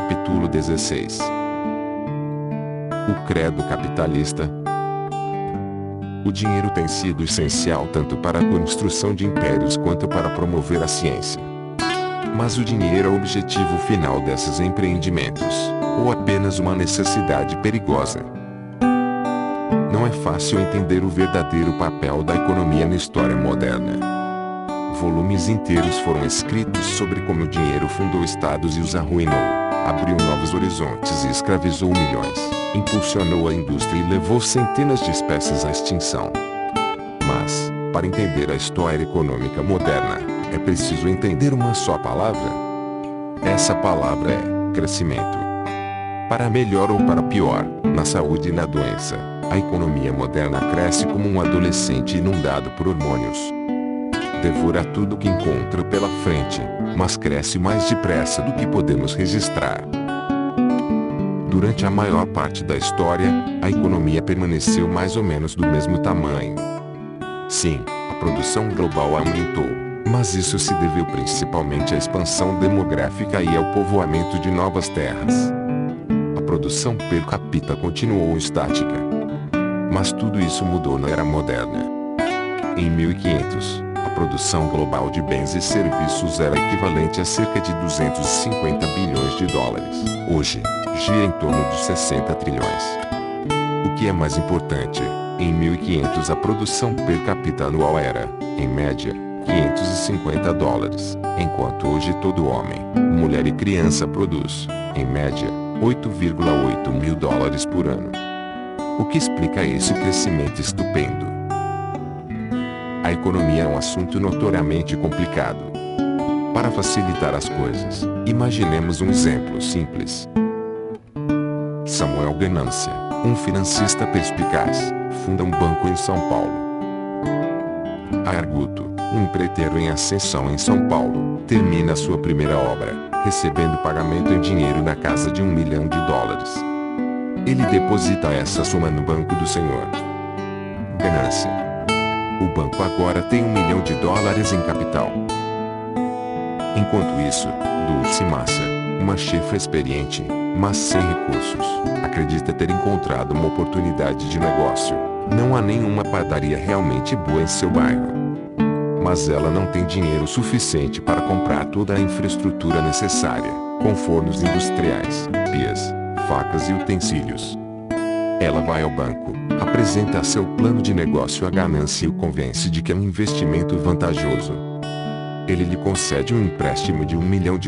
Capítulo 16. O credo capitalista. O dinheiro tem sido essencial tanto para a construção de impérios quanto para promover a ciência. Mas o dinheiro é o objetivo final desses empreendimentos, ou apenas uma necessidade perigosa? Não é fácil entender o verdadeiro papel da economia na história moderna. Volumes inteiros foram escritos sobre como o dinheiro fundou estados e os arruinou, abriu novos horizontes e escravizou milhões, impulsionou a indústria e levou centenas de espécies à extinção. Mas, para entender a história econômica moderna, é preciso entender uma só palavra. Essa palavra é crescimento. Para melhor ou para pior, na saúde e na doença, a economia moderna cresce como um adolescente inundado por hormônios. Devora tudo que encontra pela frente, mas cresce mais depressa do que podemos registrar. Durante a maior parte da história, a economia permaneceu mais ou menos do mesmo tamanho. Sim, a produção global aumentou, mas isso se deveu principalmente à expansão demográfica e ao povoamento de novas terras. A produção per capita continuou estática. Mas tudo isso mudou na era moderna. Em 1500, a produção global de bens e serviços era equivalente a cerca de 250 bilhões de dólares. Hoje, gira em torno de 60 trilhões. O que é mais importante, em 1500 a produção per capita anual era, em média, 550 dólares, enquanto hoje todo homem, mulher e criança produz, em média, 8,8 mil dólares por ano. O que explica esse crescimento estupendo? A economia é um assunto notoriamente complicado. Para facilitar as coisas, imaginemos um exemplo simples. Samuel Ganância, um financista perspicaz, funda um banco em São Paulo. Arguto, um empreiteiro em ascensão em São Paulo, termina sua primeira obra, recebendo pagamento em dinheiro na casa de $1 milhão. Ele deposita essa soma no banco do senhor Ganância. O banco agora tem $1 milhão em capital. Enquanto isso, Dulce Massa, uma chefe experiente, mas sem recursos, acredita ter encontrado uma oportunidade de negócio. Não há nenhuma padaria realmente boa em seu bairro. Mas ela não tem dinheiro suficiente para comprar toda a infraestrutura necessária, com fornos industriais, pias, facas e utensílios. Ela vai ao banco, apresenta seu plano de negócio à Ganância e o convence de que é um investimento vantajoso. Ele lhe concede um empréstimo de $1 milhão,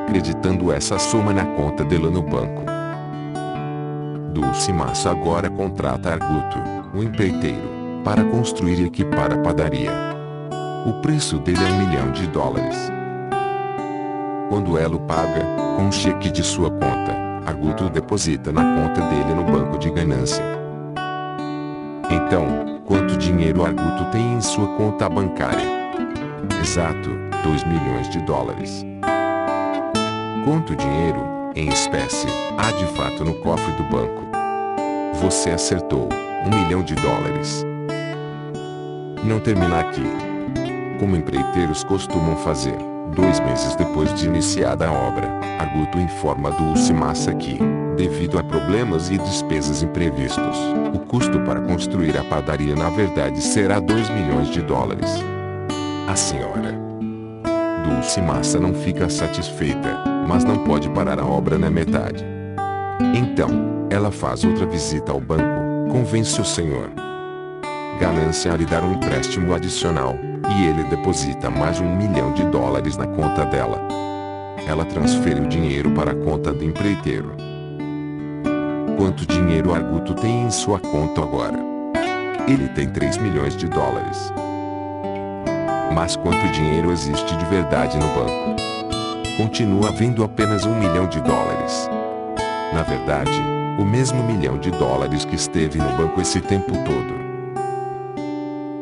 creditando essa soma na conta dela no banco. Dulce Massa agora contrata Arguto, o empreiteiro, para construir e equipar a padaria. O preço dele é $1 milhão. Quando ela o paga, com um cheque de sua conta, Arguto deposita na conta dele no banco de Ganância. Então, quanto dinheiro Arguto tem em sua conta bancária? Exato, $2 milhões. Quanto dinheiro, em espécie, há de fato no cofre do banco? Você acertou, $1 milhão. Não termina aqui. Como empreiteiros costumam fazer, 2 meses depois de iniciada a obra, Arguto informa Dulce Massa que, devido a problemas e despesas imprevistos, o custo para construir a padaria na verdade será $2 milhões. A senhora Dulce Massa não fica satisfeita, mas não pode parar a obra na metade. Então, ela faz outra visita ao banco, convence o senhor Ganância a lhe dar um empréstimo adicional, e ele deposita mais $1 milhão na conta dela. Ela transfere o dinheiro para a conta do empreiteiro. Quanto dinheiro Arguto tem em sua conta agora? Ele tem $3 milhões. Mas quanto dinheiro existe de verdade no banco? Continua havendo apenas $1 milhão. Na verdade, o mesmo $1 milhão que esteve no banco esse tempo todo.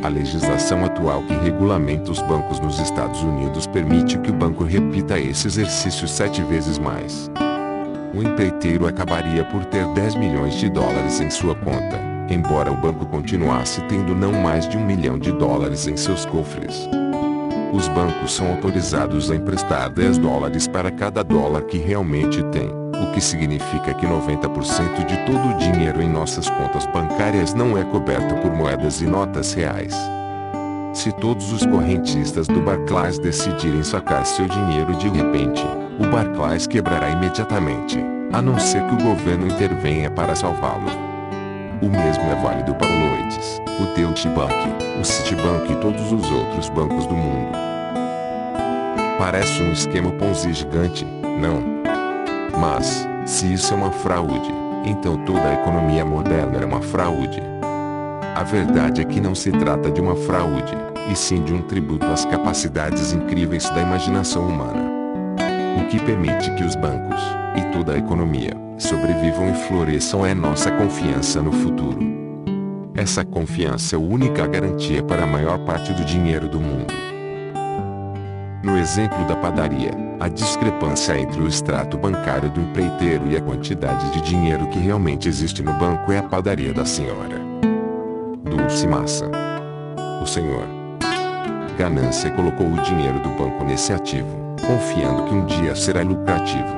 A legislação atual que regulamenta os bancos nos Estados Unidos permite que o banco repita esse exercício 7 vezes mais. O empreiteiro acabaria por ter $10 milhões em sua conta, embora o banco continuasse tendo não mais de $1 milhão em seus cofres. Os bancos são autorizados a emprestar $10 para cada dólar que realmente tem, o que significa que 90% de todo o dinheiro em nossas contas bancárias não é coberto por moedas e notas reais. Se todos os correntistas do Barclays decidirem sacar seu dinheiro de repente, o Barclays quebrará imediatamente, a não ser que o governo intervenha para salvá-lo. O mesmo é válido para o Lloyds, o Deutsche Bank, o Citibank e todos os outros bancos do mundo. Parece um esquema Ponzi gigante, não? Mas, se isso é uma fraude, então toda a economia moderna é uma fraude. A verdade é que não se trata de uma fraude, e sim de um tributo às capacidades incríveis da imaginação humana. O que permite que os bancos, e toda a economia, sobrevivam e floresçam é nossa confiança no futuro. Essa confiança é a única garantia para a maior parte do dinheiro do mundo. No exemplo da padaria, a discrepância entre o extrato bancário do empreiteiro e a quantidade de dinheiro que realmente existe no banco é a padaria da senhora Dulce Massa. O senhor Ganância colocou o dinheiro do banco nesse ativo, confiando que um dia será lucrativo.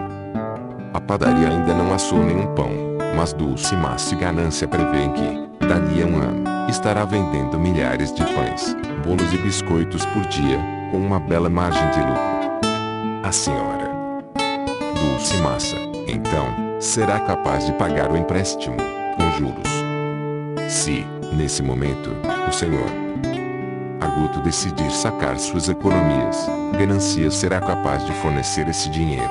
A padaria ainda não assou nenhum pão, mas Dulce Massa e Ganância prevêem que, dali a um ano, estará vendendo milhares de pães, bolos e biscoitos por dia, com uma bela margem de lucro. A senhora Dulce Massa, então, será capaz de pagar o empréstimo, com juros. Se, nesse momento, o senhor Arguto decidir sacar suas economias, Ganância será capaz de fornecer esse dinheiro.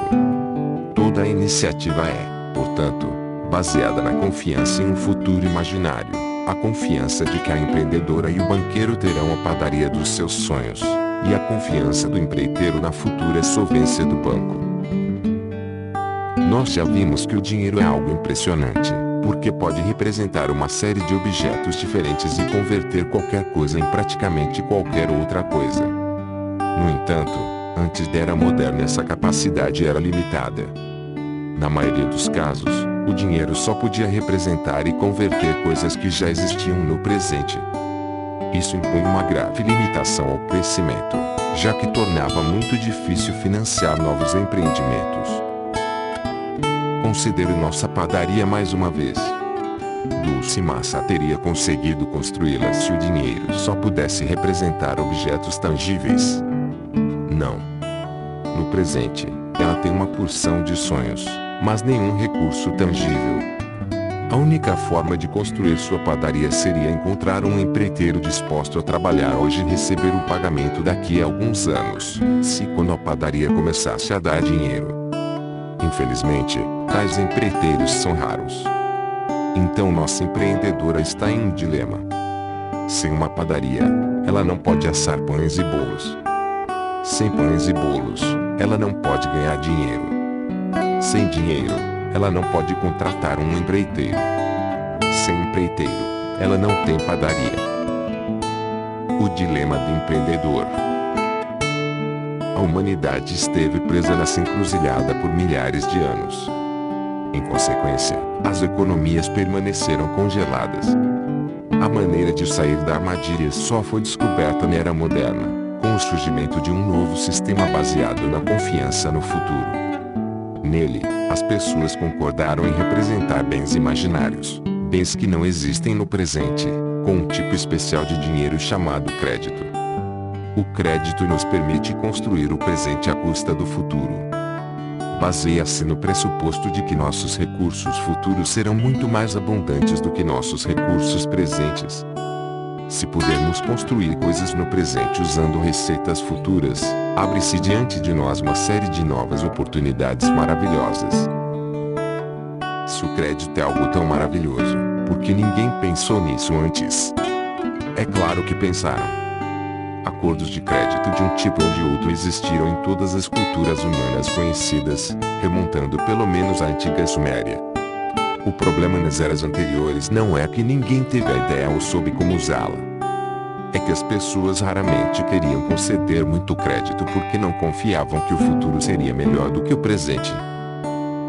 Toda a iniciativa é, portanto, baseada na confiança em um futuro imaginário, a confiança de que a empreendedora e o banqueiro terão a padaria dos seus sonhos, e a confiança do empreiteiro na futura solvência do banco. Nós já vimos que o dinheiro é algo impressionante, porque pode representar uma série de objetos diferentes e converter qualquer coisa em praticamente qualquer outra coisa. No entanto, antes da era moderna essa capacidade era limitada. Na maioria dos casos, o dinheiro só podia representar e converter coisas que já existiam no presente. Isso impõe uma grave limitação ao crescimento, já que tornava muito difícil financiar novos empreendimentos. Considere nossa padaria mais uma vez. Dulce Massa teria conseguido construí-la se o dinheiro só pudesse representar objetos tangíveis. Não. No presente, ela tem uma porção de sonhos, mas nenhum recurso tangível. A única forma de construir sua padaria seria encontrar um empreiteiro disposto a trabalhar hoje e receber o pagamento daqui a alguns anos, se quando a padaria começasse a dar dinheiro. Infelizmente, tais empreiteiros são raros. Então nossa empreendedora está em um dilema. Sem uma padaria, ela não pode assar pães e bolos. Sem pães e bolos, ela não pode ganhar dinheiro. Sem dinheiro, ela não pode contratar um empreiteiro. Sem empreiteiro, ela não tem padaria. O dilema do empreendedor. A humanidade esteve presa nessa encruzilhada por milhares de anos. Em consequência, as economias permaneceram congeladas. A maneira de sair da armadilha só foi descoberta na era moderna, com o surgimento de um novo sistema baseado na confiança no futuro. Nele, as pessoas concordaram em representar bens imaginários, bens que não existem no presente, com um tipo especial de dinheiro chamado crédito. O crédito nos permite construir o presente à custa do futuro. Baseia-se no pressuposto de que nossos recursos futuros serão muito mais abundantes do que nossos recursos presentes. Se pudermos construir coisas no presente usando receitas futuras, abre-se diante de nós uma série de novas oportunidades maravilhosas. Se o crédito é algo tão maravilhoso, por que ninguém pensou nisso antes? É claro que pensaram. Acordos de crédito de um tipo ou de outro existiram em todas as culturas humanas conhecidas, remontando pelo menos à antiga Suméria. O problema nas eras anteriores não é que ninguém teve a ideia ou soube como usá-la. É que as pessoas raramente queriam conceder muito crédito porque não confiavam que o futuro seria melhor do que o presente.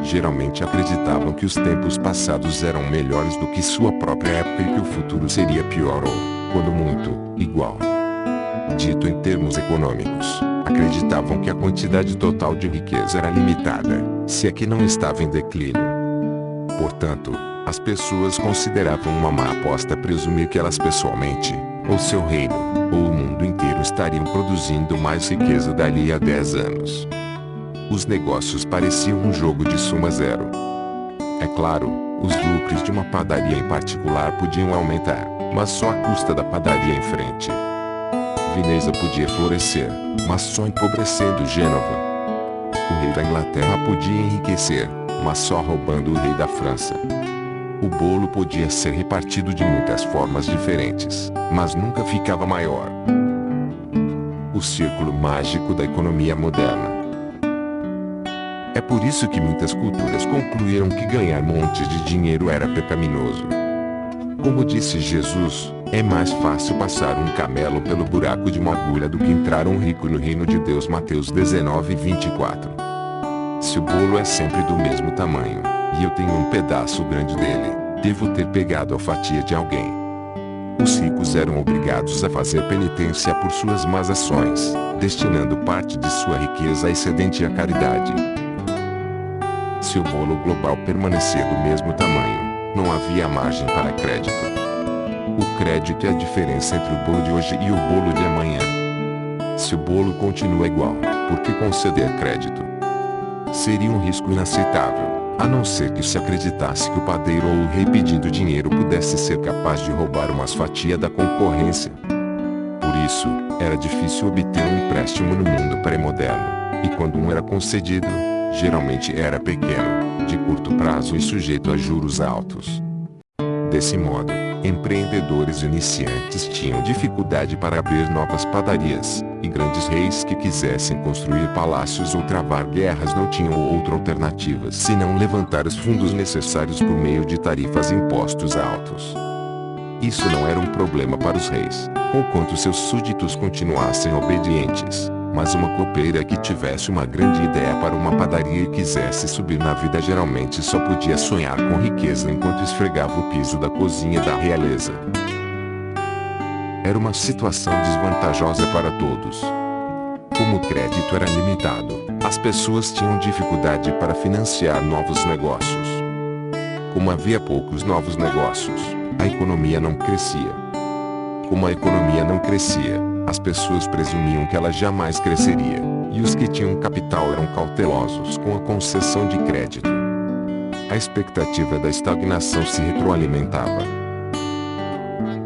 Geralmente acreditavam que os tempos passados eram melhores do que sua própria época e que o futuro seria pior ou, quando muito, igual. dito em termos econômicos, acreditavam que a quantidade total de riqueza era limitada, se é que não estava em declínio. Portanto, as pessoas consideravam uma má aposta presumir que elas pessoalmente, ou seu reino, ou o mundo inteiro estariam produzindo mais riqueza dali a 10 anos. Os negócios pareciam um jogo de soma zero. É claro, os lucros de uma padaria em particular podiam aumentar, mas só à custa da padaria em frente. Veneza podia florescer, mas só empobrecendo Gênova. O rei da Inglaterra podia enriquecer, mas só roubando o rei da França. O bolo podia ser repartido de muitas formas diferentes, mas nunca ficava maior. O círculo mágico da economia moderna. É por isso que muitas culturas concluíram que ganhar montes de dinheiro era pecaminoso. Como disse Jesus, é mais fácil passar um camelo pelo buraco de uma agulha do que entrar um rico no reino de Deus. Mateus 19:24. Se o bolo é sempre do mesmo tamanho, e eu tenho um pedaço grande dele, devo ter pegado a fatia de alguém. Os ricos eram obrigados a fazer penitência por suas más ações, destinando parte de sua riqueza excedente à caridade. Se o bolo global permanecer do mesmo tamanho, não havia margem para crédito. O crédito é a diferença entre o bolo de hoje e o bolo de amanhã. Se o bolo continua igual, por que conceder crédito? Seria um risco inaceitável, a não ser que se acreditasse que o padeiro ou o rei pedindo dinheiro pudesse ser capaz de roubar umas fatias da concorrência. Por isso, era difícil obter um empréstimo no mundo pré-moderno, e quando um era concedido, geralmente era pequeno, de curto prazo e sujeito a juros altos. Desse modo, empreendedores iniciantes tinham dificuldade para abrir novas padarias, e grandes reis que quisessem construir palácios ou travar guerras não tinham outra alternativa senão levantar os fundos necessários por meio de tarifas e impostos altos. Isso não era um problema para os reis, conquanto seus súditos continuassem obedientes, mas uma copeira que tivesse uma grande ideia para uma padaria e quisesse subir na vida geralmente só podia sonhar com riqueza enquanto esfregava o piso da cozinha da realeza. Era uma situação desvantajosa para todos. Como o crédito era limitado, as pessoas tinham dificuldade para financiar novos negócios. Como havia poucos novos negócios, a economia não crescia. Como a economia não crescia, as pessoas presumiam que ela jamais cresceria, e os que tinham capital eram cautelosos com a concessão de crédito. A expectativa da estagnação se retroalimentava.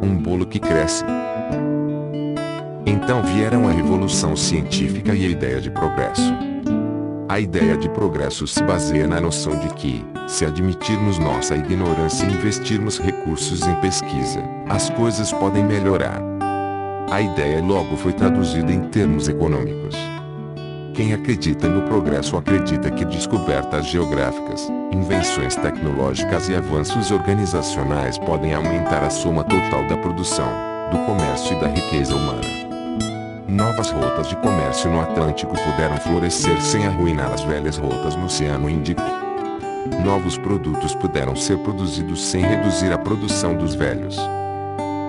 Um bolo que cresce. Então vieram a revolução científica e a ideia de progresso. A ideia de progresso se baseia na noção de que, se admitirmos nossa ignorância e investirmos recursos em pesquisa, as coisas podem melhorar. A ideia logo foi traduzida em termos econômicos. Quem acredita no progresso acredita que descobertas geográficas, invenções tecnológicas e avanços organizacionais podem aumentar a soma total da produção, do comércio e da riqueza humana. Novas rotas de comércio no Atlântico puderam florescer sem arruinar as velhas rotas no Oceano Índico. Novos produtos puderam ser produzidos sem reduzir a produção dos velhos.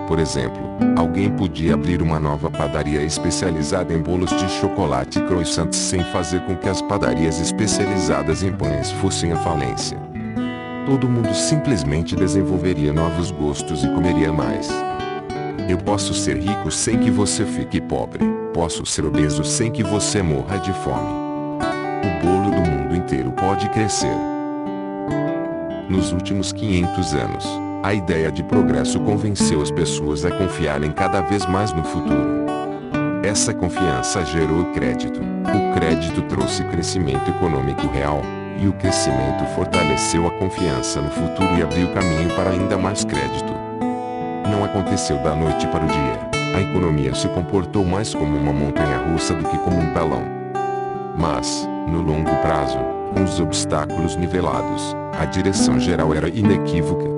Por exemplo, alguém podia abrir uma nova padaria especializada em bolos de chocolate e croissants sem fazer com que as padarias especializadas em pães fossem à falência. Todo mundo simplesmente desenvolveria novos gostos e comeria mais. Eu posso ser rico sem que você fique pobre. Posso ser obeso sem que você morra de fome. O bolo do mundo inteiro pode crescer. Nos últimos 500 anos, a ideia de progresso convenceu as pessoas a confiarem cada vez mais no futuro. Essa confiança gerou crédito. O crédito trouxe crescimento econômico real, e o crescimento fortaleceu a confiança no futuro e abriu caminho para ainda mais crédito. Não aconteceu da noite para o dia. A economia se comportou mais como uma montanha-russa do que como um balão. Mas, no longo prazo, com os obstáculos nivelados, a direção geral era inequívoca.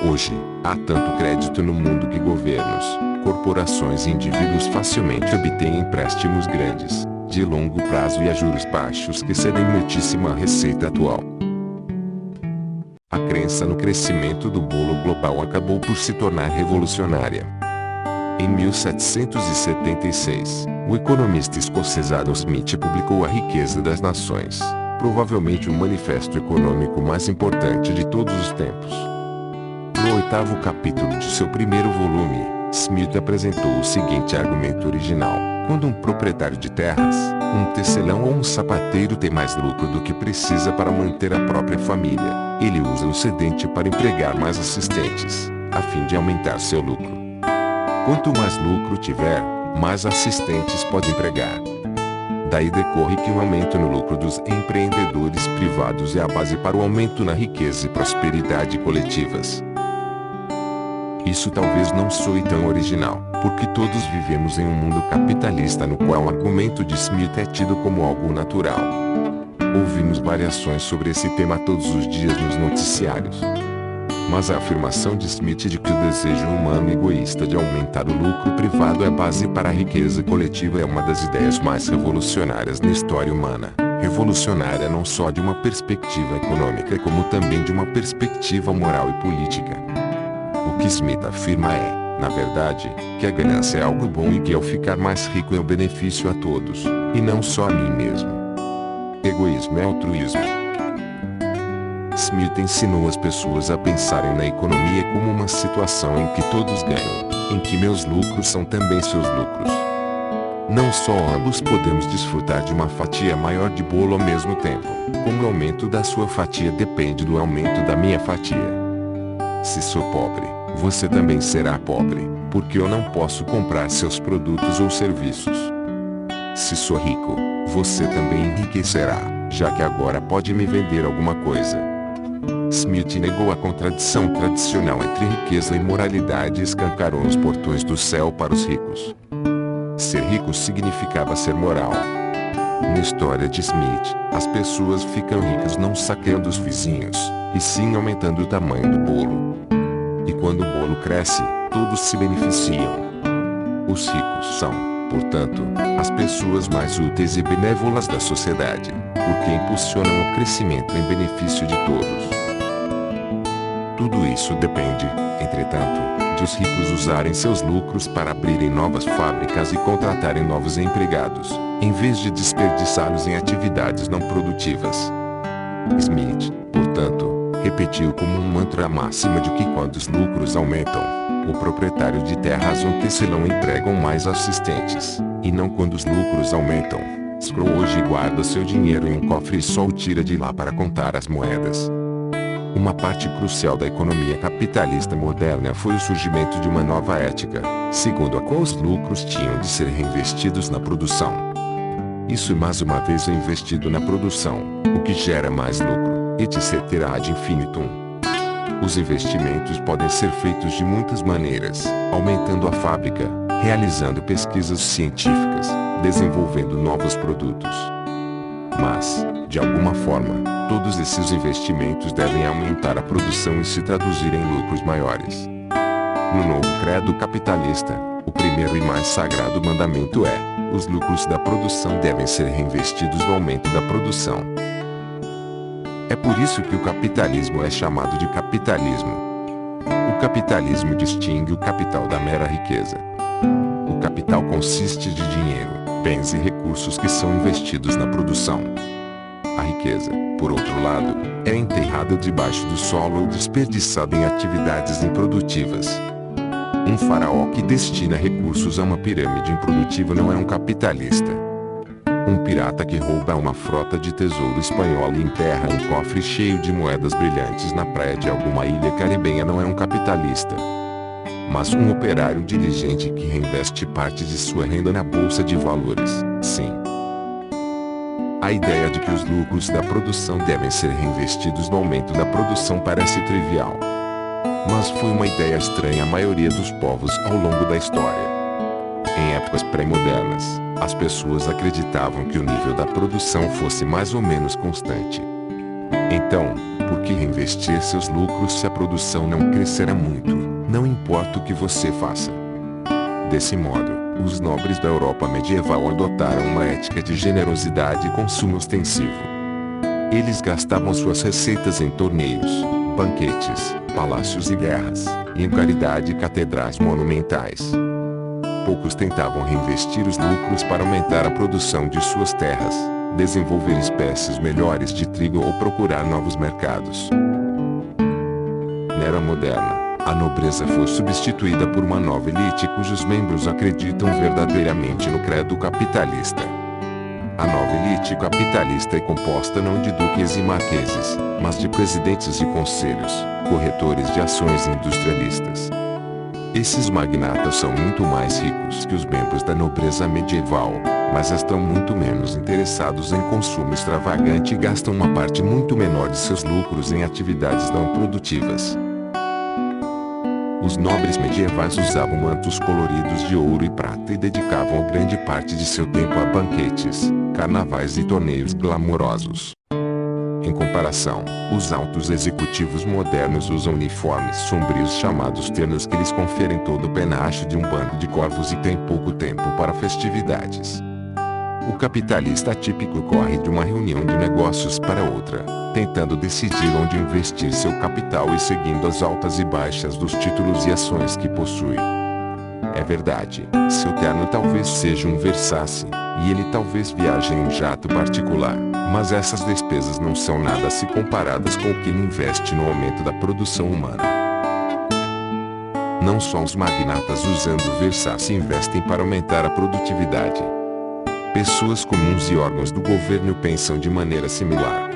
Hoje, há tanto crédito no mundo que governos, corporações e indivíduos facilmente obtêm empréstimos grandes, de longo prazo e a juros baixos que cedem muitíssima receita atual. A crença no crescimento do bolo global acabou por se tornar revolucionária. Em 1776, o economista escocês Adam Smith publicou A Riqueza das Nações, provavelmente o manifesto econômico mais importante de todos os tempos. No 8º capítulo de seu primeiro volume, Smith apresentou o seguinte argumento original: quando um proprietário de terras, um tecelão ou um sapateiro tem mais lucro do que precisa para manter a própria família, ele usa o excedente para empregar mais assistentes, a fim de aumentar seu lucro. Quanto mais lucro tiver, mais assistentes pode empregar. Daí decorre que um aumento no lucro dos empreendedores privados é a base para o aumento na riqueza e prosperidade coletivas. Isso talvez não soe tão original, porque todos vivemos em um mundo capitalista no qual o argumento de Smith é tido como algo natural. Ouvimos variações sobre esse tema todos os dias nos noticiários. Mas a afirmação de Smith de que o desejo humano egoísta de aumentar o lucro privado é a base para a riqueza coletiva é uma das ideias mais revolucionárias na história humana. Revolucionária não só de uma perspectiva econômica como também de uma perspectiva moral e política. O que Smith afirma é, na verdade, que a ganância é algo bom e que ao ficar mais rico é um benefício a todos, e não só a mim mesmo. Egoísmo é altruísmo. Smith ensinou as pessoas a pensarem na economia como uma situação em que todos ganham, em que meus lucros são também seus lucros. Não só ambos podemos desfrutar de uma fatia maior de bolo ao mesmo tempo, como o aumento da sua fatia depende do aumento da minha fatia. Se sou pobre, você também será pobre, porque eu não posso comprar seus produtos ou serviços. Se sou rico, você também enriquecerá, já que agora pode me vender alguma coisa. Smith negou a contradição tradicional entre riqueza e moralidade e escancarou os portões do céu para os ricos. Ser rico significava ser moral. Na história de Smith, as pessoas ficam ricas não saqueando os vizinhos, e sim aumentando o tamanho do bolo. E quando o bolo cresce, todos se beneficiam. Os ricos são, portanto, as pessoas mais úteis e benévolas da sociedade, porque impulsionam o crescimento em benefício de todos. Tudo isso depende, entretanto, de os ricos usarem seus lucros para abrirem novas fábricas e contratarem novos empregados, em vez de desperdiçá-los em atividades não produtivas. Smith, portanto, repetiu como um mantra a máxima de que quando os lucros aumentam, o proprietário de terras ou tecelão empregam mais assistentes, e não quando os lucros aumentam. Scrooge guarda seu dinheiro em um cofre e só o tira de lá para contar as moedas. Uma parte crucial da economia capitalista moderna foi o surgimento de uma nova ética, segundo a qual os lucros tinham de ser reinvestidos na produção. Isso mais uma vez é investido na produção, o que gera mais lucro, etc. ad infinitum. Os investimentos podem ser feitos de muitas maneiras, aumentando a fábrica, realizando pesquisas científicas, desenvolvendo novos produtos. Mas, de alguma forma, todos esses investimentos devem aumentar a produção e se traduzir em lucros maiores. No novo credo capitalista, o primeiro e mais sagrado mandamento é: os lucros da produção devem ser reinvestidos no aumento da produção. É por isso que o capitalismo é chamado de capitalismo. O capitalismo distingue o capital da mera riqueza. O capital consiste de dinheiro, bens e recursos que são investidos na produção. A riqueza, por outro lado, é enterrada debaixo do solo ou desperdiçada em atividades improdutivas. Um faraó que destina recursos a uma pirâmide improdutiva não é um capitalista. Um pirata que rouba uma frota de tesouro espanhola e enterra um cofre cheio de moedas brilhantes na praia de alguma ilha caribenha não é um capitalista. Mas um operário diligente que reinveste parte de sua renda na bolsa de valores, sim. A ideia de que os lucros da produção devem ser reinvestidos no aumento da produção parece trivial. Mas foi uma ideia estranha à maioria dos povos ao longo da história. Em épocas pré-modernas, as pessoas acreditavam que o nível da produção fosse mais ou menos constante. Então, por que reinvestir seus lucros se a produção não crescerá muito, não importa o que você faça? Desse modo, os nobres da Europa medieval adotaram uma ética de generosidade e consumo ostensivo. Eles gastavam suas receitas em torneios, banquetes, palácios e guerras, e em caridade e catedrais monumentais. poucos tentavam reinvestir os lucros para aumentar a produção de suas terras, desenvolver espécies melhores de trigo ou procurar novos mercados. Na era moderna, a nobreza foi substituída por uma nova elite cujos membros acreditam verdadeiramente no credo capitalista. A nova elite capitalista é composta não de duques e marqueses, mas de presidentes de conselhos, corretores de ações e industrialistas. Esses magnatas são muito mais ricos que os membros da nobreza medieval, mas estão muito menos interessados em consumo extravagante e gastam uma parte muito menor de seus lucros em atividades não produtivas. Os nobres medievais usavam mantos coloridos de ouro e prata e dedicavam grande parte de seu tempo a banquetes, carnavais e torneios glamourosos. Em comparação, os altos executivos modernos usam uniformes sombrios chamados ternos que lhes conferem todo o penacho de um bando de corvos e têm pouco tempo para festividades. O capitalista típico corre de uma reunião de negócios para outra, tentando decidir onde investir seu capital e seguindo as altas e baixas dos títulos e ações que possui. É verdade, seu terno talvez seja um Versace, e ele talvez viaje em um jato particular, mas essas despesas não são nada se comparadas com o que ele investe no aumento da produção humana. Não só os magnatas usando Versace investem para aumentar a produtividade. Pessoas comuns e órgãos do governo pensam de maneira similar.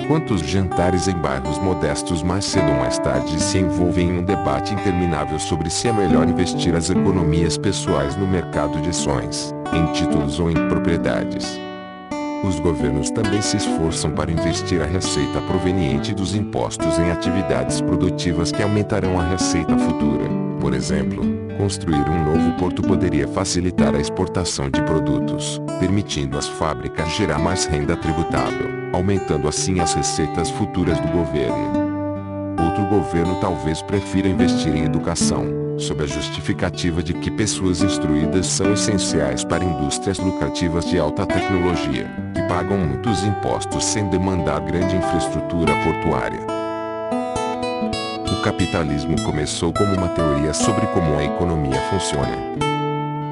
Quantos jantares em bairros modestos mais cedo ou mais tarde se envolvem em um debate interminável sobre se é melhor investir as economias pessoais no mercado de ações, em títulos ou em propriedades. Os governos também se esforçam para investir a receita proveniente dos impostos em atividades produtivas que aumentarão a receita futura. Por exemplo, construir um novo porto poderia facilitar a exportação de produtos, permitindo às fábricas gerar mais renda tributável, aumentando assim as receitas futuras do governo. Outro governo talvez prefira investir em educação, sob a justificativa de que pessoas instruídas são essenciais para indústrias lucrativas de alta tecnologia, que pagam muitos impostos sem demandar grande infraestrutura portuária. O capitalismo começou como uma teoria sobre como a economia funciona.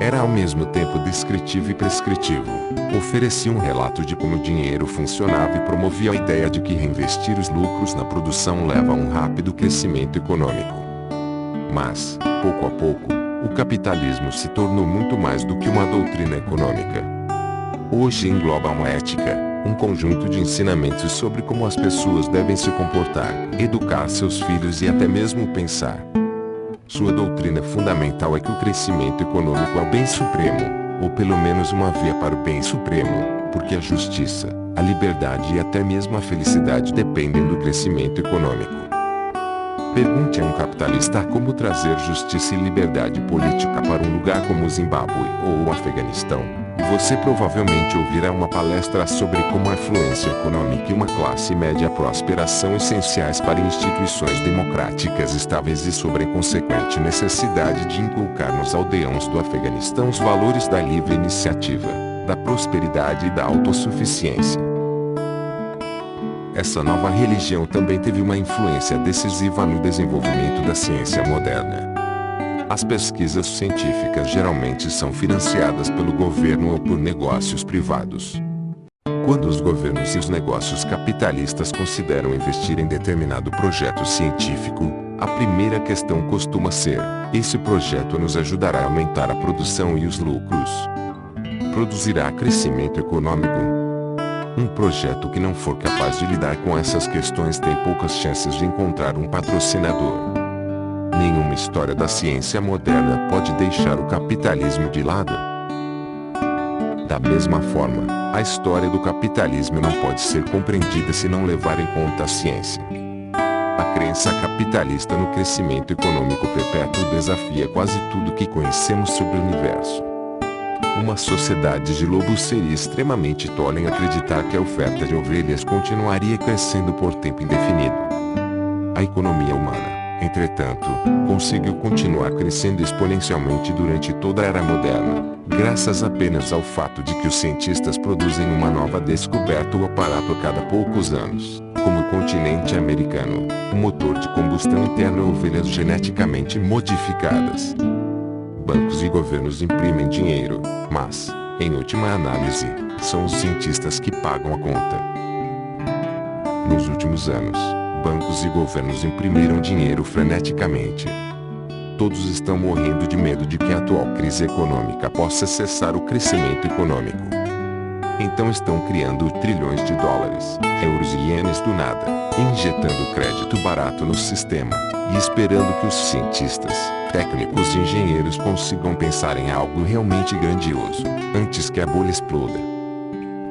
Era ao mesmo tempo descritivo e prescritivo. Oferecia um relato de como o dinheiro funcionava e promovia a ideia de que reinvestir os lucros na produção leva a um rápido crescimento econômico. Mas, pouco a pouco, o capitalismo se tornou muito mais do que uma doutrina econômica. Hoje engloba uma ética, um conjunto de ensinamentos sobre como as pessoas devem se comportar, educar seus filhos e até mesmo pensar. Sua doutrina fundamental é que o crescimento econômico é o bem supremo, ou pelo menos uma via para o bem supremo, porque a justiça, a liberdade e até mesmo a felicidade dependem do crescimento econômico. Pergunte a um capitalista como trazer justiça e liberdade política para um lugar como o Zimbábue ou o Afeganistão, e você provavelmente ouvirá uma palestra sobre como a influência econômica e uma classe média próspera são essenciais para instituições democráticas estáveis e sobre a consequente necessidade de inculcar nos aldeões do Afeganistão os valores da livre iniciativa, da prosperidade e da autossuficiência. Essa nova religião também teve uma influência decisiva no desenvolvimento da ciência moderna. As pesquisas científicas geralmente são financiadas pelo governo ou por negócios privados. Quando os governos e os negócios capitalistas consideram investir em determinado projeto científico, a primeira questão costuma ser: esse projeto nos ajudará a aumentar a produção e os lucros? Produzirá crescimento econômico? Um projeto que não for capaz de lidar com essas questões tem poucas chances de encontrar um patrocinador. Nenhuma história da ciência moderna pode deixar o capitalismo de lado. Da mesma forma, a história do capitalismo não pode ser compreendida se não levar em conta a ciência. A crença capitalista no crescimento econômico perpétuo desafia quase tudo que conhecemos sobre o universo. Uma sociedade de lobos seria extremamente tola em acreditar que a oferta de ovelhas continuaria crescendo por tempo indefinido. A economia humana, entretanto, conseguiu continuar crescendo exponencialmente durante toda a era moderna, graças apenas ao fato de que os cientistas produzem uma nova descoberta ou aparato a cada poucos anos, como o continente americano, um motor de combustão interna ou ovelhas geneticamente modificadas. Bancos e governos imprimem dinheiro, mas, em última análise, são os cientistas que pagam a conta. Nos últimos anos, bancos e governos imprimiram dinheiro freneticamente. Todos estão morrendo de medo de que a atual crise econômica possa cessar o crescimento econômico. Então estão criando trilhões de dólares, euros e ienes do nada, injetando crédito barato no sistema, e esperando que os cientistas, técnicos e engenheiros consigam pensar em algo realmente grandioso, antes que a bolha exploda.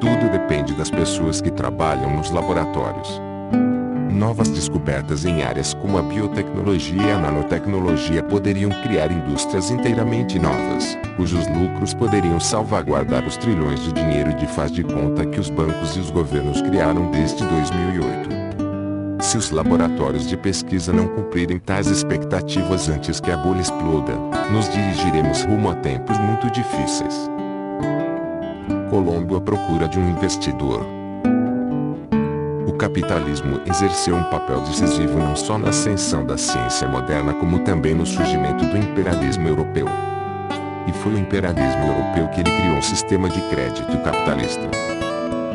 Tudo depende das pessoas que trabalham nos laboratórios. Novas descobertas em áreas como a biotecnologia e a nanotecnologia poderiam criar indústrias inteiramente novas, cujos lucros poderiam salvaguardar os trilhões de dinheiro de faz de conta que os bancos e os governos criaram desde 2008. Se os laboratórios de pesquisa não cumprirem tais expectativas antes que a bolha exploda, nos dirigiremos rumo a tempos muito difíceis. Colombo à procura de um investidor. O capitalismo exerceu um papel decisivo não só na ascensão da ciência moderna como também no surgimento do imperialismo europeu. E foi o imperialismo europeu que ele criou um sistema de crédito capitalista.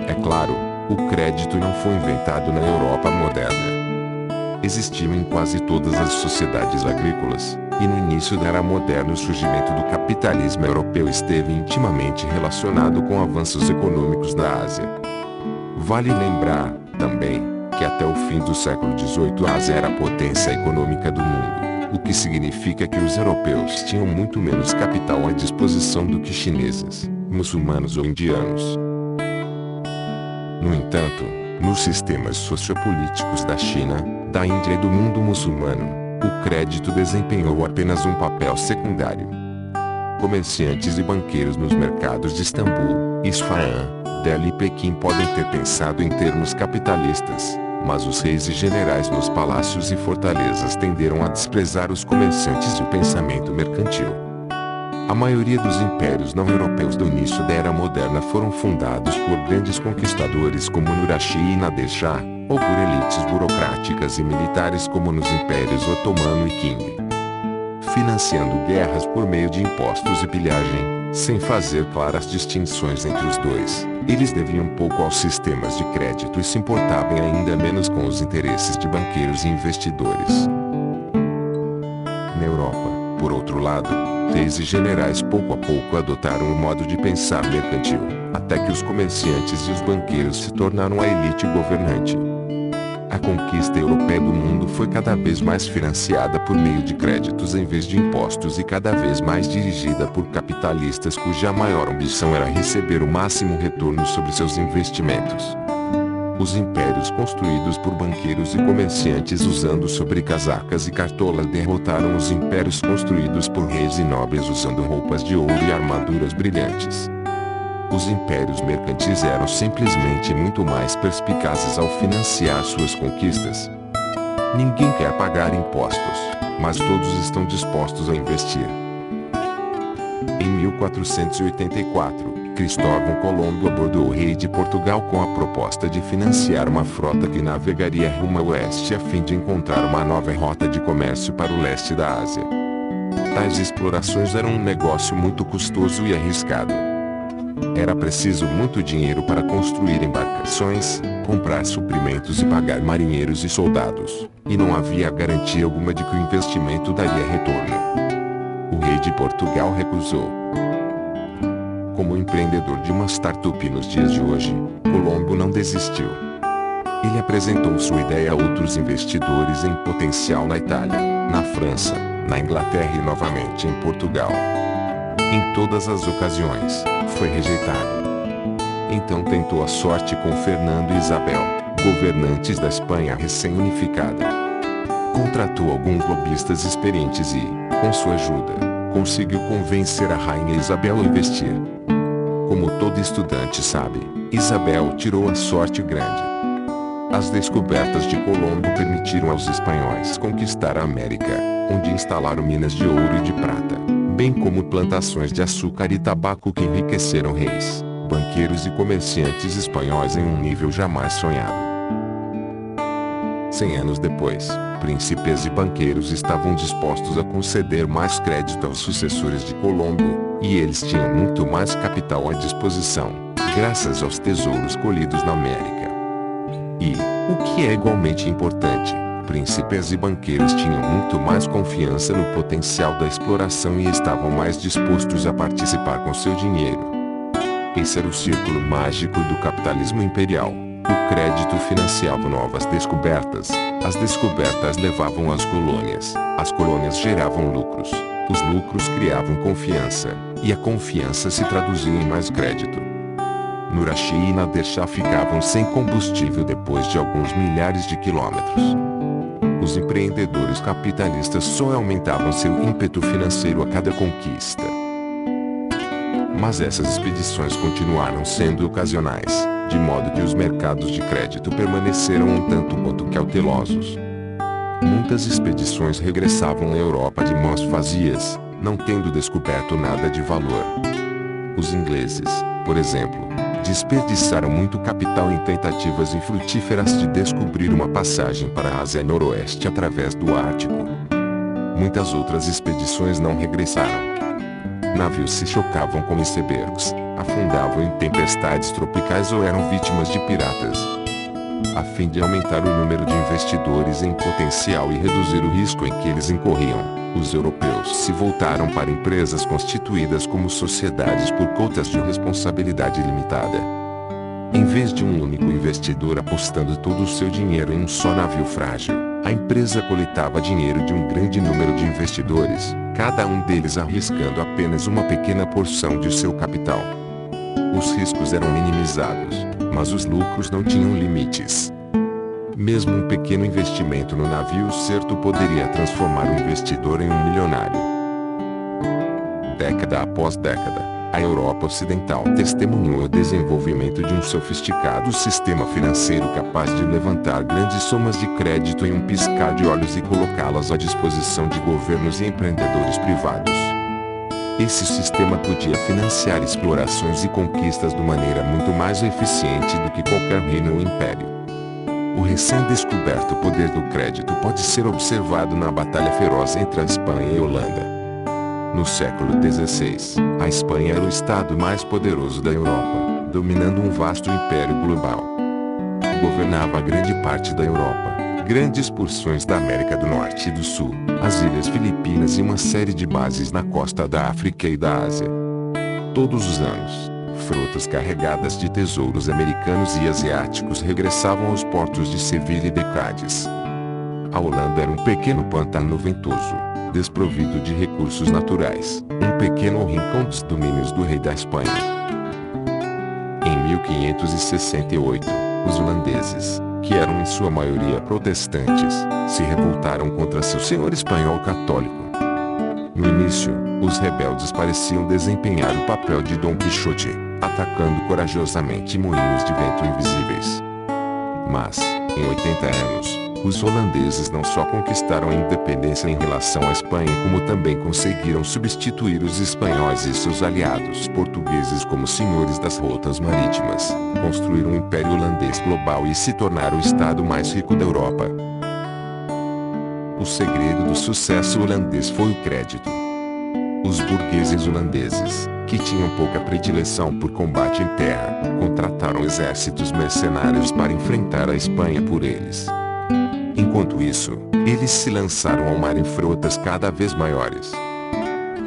É claro, o crédito não foi inventado na Europa moderna. Existiu em quase todas as sociedades agrícolas, e no início da era moderna o surgimento do capitalismo europeu esteve intimamente relacionado com avanços econômicos na Ásia. Vale lembrar, também, que até o fim do século XVIII a Ásia era a potência econômica do mundo, o que significa que os europeus tinham muito menos capital à disposição do que chineses, muçulmanos ou indianos. No entanto, nos sistemas sociopolíticos da China, da Índia e do mundo muçulmano, o crédito desempenhou apenas um papel secundário. Comerciantes e banqueiros nos mercados de Istambul, Isfahan, Delhi e Pequim podem ter pensado em termos capitalistas, mas os reis e generais nos palácios e fortalezas tenderam a desprezar os comerciantes e o pensamento mercantil. A maioria dos impérios não europeus do início da Era Moderna foram fundados por grandes conquistadores como Nurashi e Nader Shah, ou por elites burocráticas e militares como nos impérios Otomano e Qing. Financiando guerras por meio de impostos e pilhagem, sem fazer claras distinções entre os dois, eles deviam pouco aos sistemas de crédito e se importavam ainda menos com os interesses de banqueiros e investidores. Na Europa, por outro lado, reis e generais pouco a pouco adotaram um modo de pensar mercantil, até que os comerciantes e os banqueiros se tornaram a elite governante. A conquista europeia do mundo foi cada vez mais financiada por meio de créditos em vez de impostos e cada vez mais dirigida por capitalistas cuja maior ambição era receber o máximo retorno sobre seus investimentos. Os impérios construídos por banqueiros e comerciantes usando sobrecasacas e cartolas derrotaram os impérios construídos por reis e nobres usando roupas de ouro e armaduras brilhantes. Os impérios mercantis eram simplesmente muito mais perspicazes ao financiar suas conquistas. Ninguém quer pagar impostos, mas todos estão dispostos a investir. Em 1484, Cristóvão Colombo abordou o rei de Portugal com a proposta de financiar uma frota que navegaria rumo ao oeste a fim de encontrar uma nova rota de comércio para o leste da Ásia. Tais explorações eram um negócio muito custoso e arriscado. Era preciso muito dinheiro para construir embarcações, comprar suprimentos e pagar marinheiros e soldados, e não havia garantia alguma de que o investimento daria retorno. O rei de Portugal recusou. Como empreendedor de uma startup nos dias de hoje, Colombo não desistiu. Ele apresentou sua ideia a outros investidores em potencial na Itália, na França, na Inglaterra e novamente em Portugal. Em todas as ocasiões, foi rejeitado. Então tentou a sorte com Fernando e Isabel, governantes da Espanha recém-unificada. Contratou alguns lobistas experientes e, com sua ajuda, conseguiu convencer a rainha Isabel a investir. Como todo estudante sabe, Isabel tirou a sorte grande. As descobertas de Colombo permitiram aos espanhóis conquistar a América, onde instalaram minas de ouro e de prata, bem como plantações de açúcar e tabaco que enriqueceram reis, banqueiros e comerciantes espanhóis em um nível jamais sonhado. 100 anos depois, príncipes e banqueiros estavam dispostos a conceder mais crédito aos sucessores de Colombo, e eles tinham muito mais capital à disposição, graças aos tesouros colhidos na América. E, o que é igualmente importante, príncipes e banqueiros tinham muito mais confiança no potencial da exploração e estavam mais dispostos a participar com seu dinheiro. Esse era o círculo mágico do capitalismo imperial. O crédito financiava novas descobertas, as descobertas levavam às colônias geravam lucros, os lucros criavam confiança, e a confiança se traduzia em mais crédito. Nurashi e Nader Shah ficavam sem combustível depois de alguns milhares de quilômetros. Os empreendedores capitalistas só aumentavam seu ímpeto financeiro a cada conquista. Mas essas expedições continuaram sendo ocasionais, de modo que os mercados de crédito permaneceram um tanto quanto cautelosos. Muitas expedições regressavam à Europa de mãos vazias, não tendo descoberto nada de valor. Os ingleses, por exemplo, desperdiçaram muito capital em tentativas infrutíferas de descobrir uma passagem para a Ásia Noroeste através do Ártico. Muitas outras expedições não regressaram. Navios se chocavam com icebergs, afundavam em tempestades tropicais ou eram vítimas de piratas. A fim de aumentar o número de investidores em potencial e reduzir o risco em que eles incorriam, os europeus se voltaram para empresas constituídas como sociedades por cotas de responsabilidade limitada. Em vez de um único investidor apostando todo o seu dinheiro em um só navio frágil, a empresa coletava dinheiro de um grande número de investidores, cada um deles arriscando apenas uma pequena porção de seu capital. Os riscos eram minimizados, mas os lucros não tinham limites. Mesmo um pequeno investimento no navio certo poderia transformar o investidor em um milionário. Década após década, a Europa Ocidental testemunhou o desenvolvimento de um sofisticado sistema financeiro capaz de levantar grandes somas de crédito em um piscar de olhos e colocá-las à disposição de governos e empreendedores privados. Esse sistema podia financiar explorações e conquistas de maneira muito mais eficiente do que qualquer reino ou império. O recém-descoberto poder do crédito pode ser observado na batalha feroz entre a Espanha e a Holanda. No século XVI, a Espanha era o estado mais poderoso da Europa, dominando um vasto império global. Governava grande parte da Europa, grandes porções da América do Norte e do Sul, as Ilhas Filipinas e uma série de bases na costa da África e da Ásia. Todos os anos, frotas carregadas de tesouros americanos e asiáticos regressavam aos portos de Sevilha e de Cádiz. A Holanda era um pequeno pantano ventoso, desprovido de recursos naturais, um pequeno rincão dos domínios do rei da Espanha. Em 1568, os holandeses, que eram em sua maioria protestantes, se revoltaram contra seu senhor espanhol católico. No início, os rebeldes pareciam desempenhar o papel de Dom Quixote, atacando corajosamente moinhos de vento invisíveis. Mas, em 80 anos, os holandeses não só conquistaram a independência em relação à Espanha como também conseguiram substituir os espanhóis e seus aliados portugueses como senhores das rotas marítimas, construir um império holandês global e se tornar o estado mais rico da Europa. O segredo do sucesso holandês foi o crédito. Os burgueses holandeses, que tinham pouca predileção por combate em terra, contrataram exércitos mercenários para enfrentar a Espanha por eles. Enquanto isso, eles se lançaram ao mar em frotas cada vez maiores.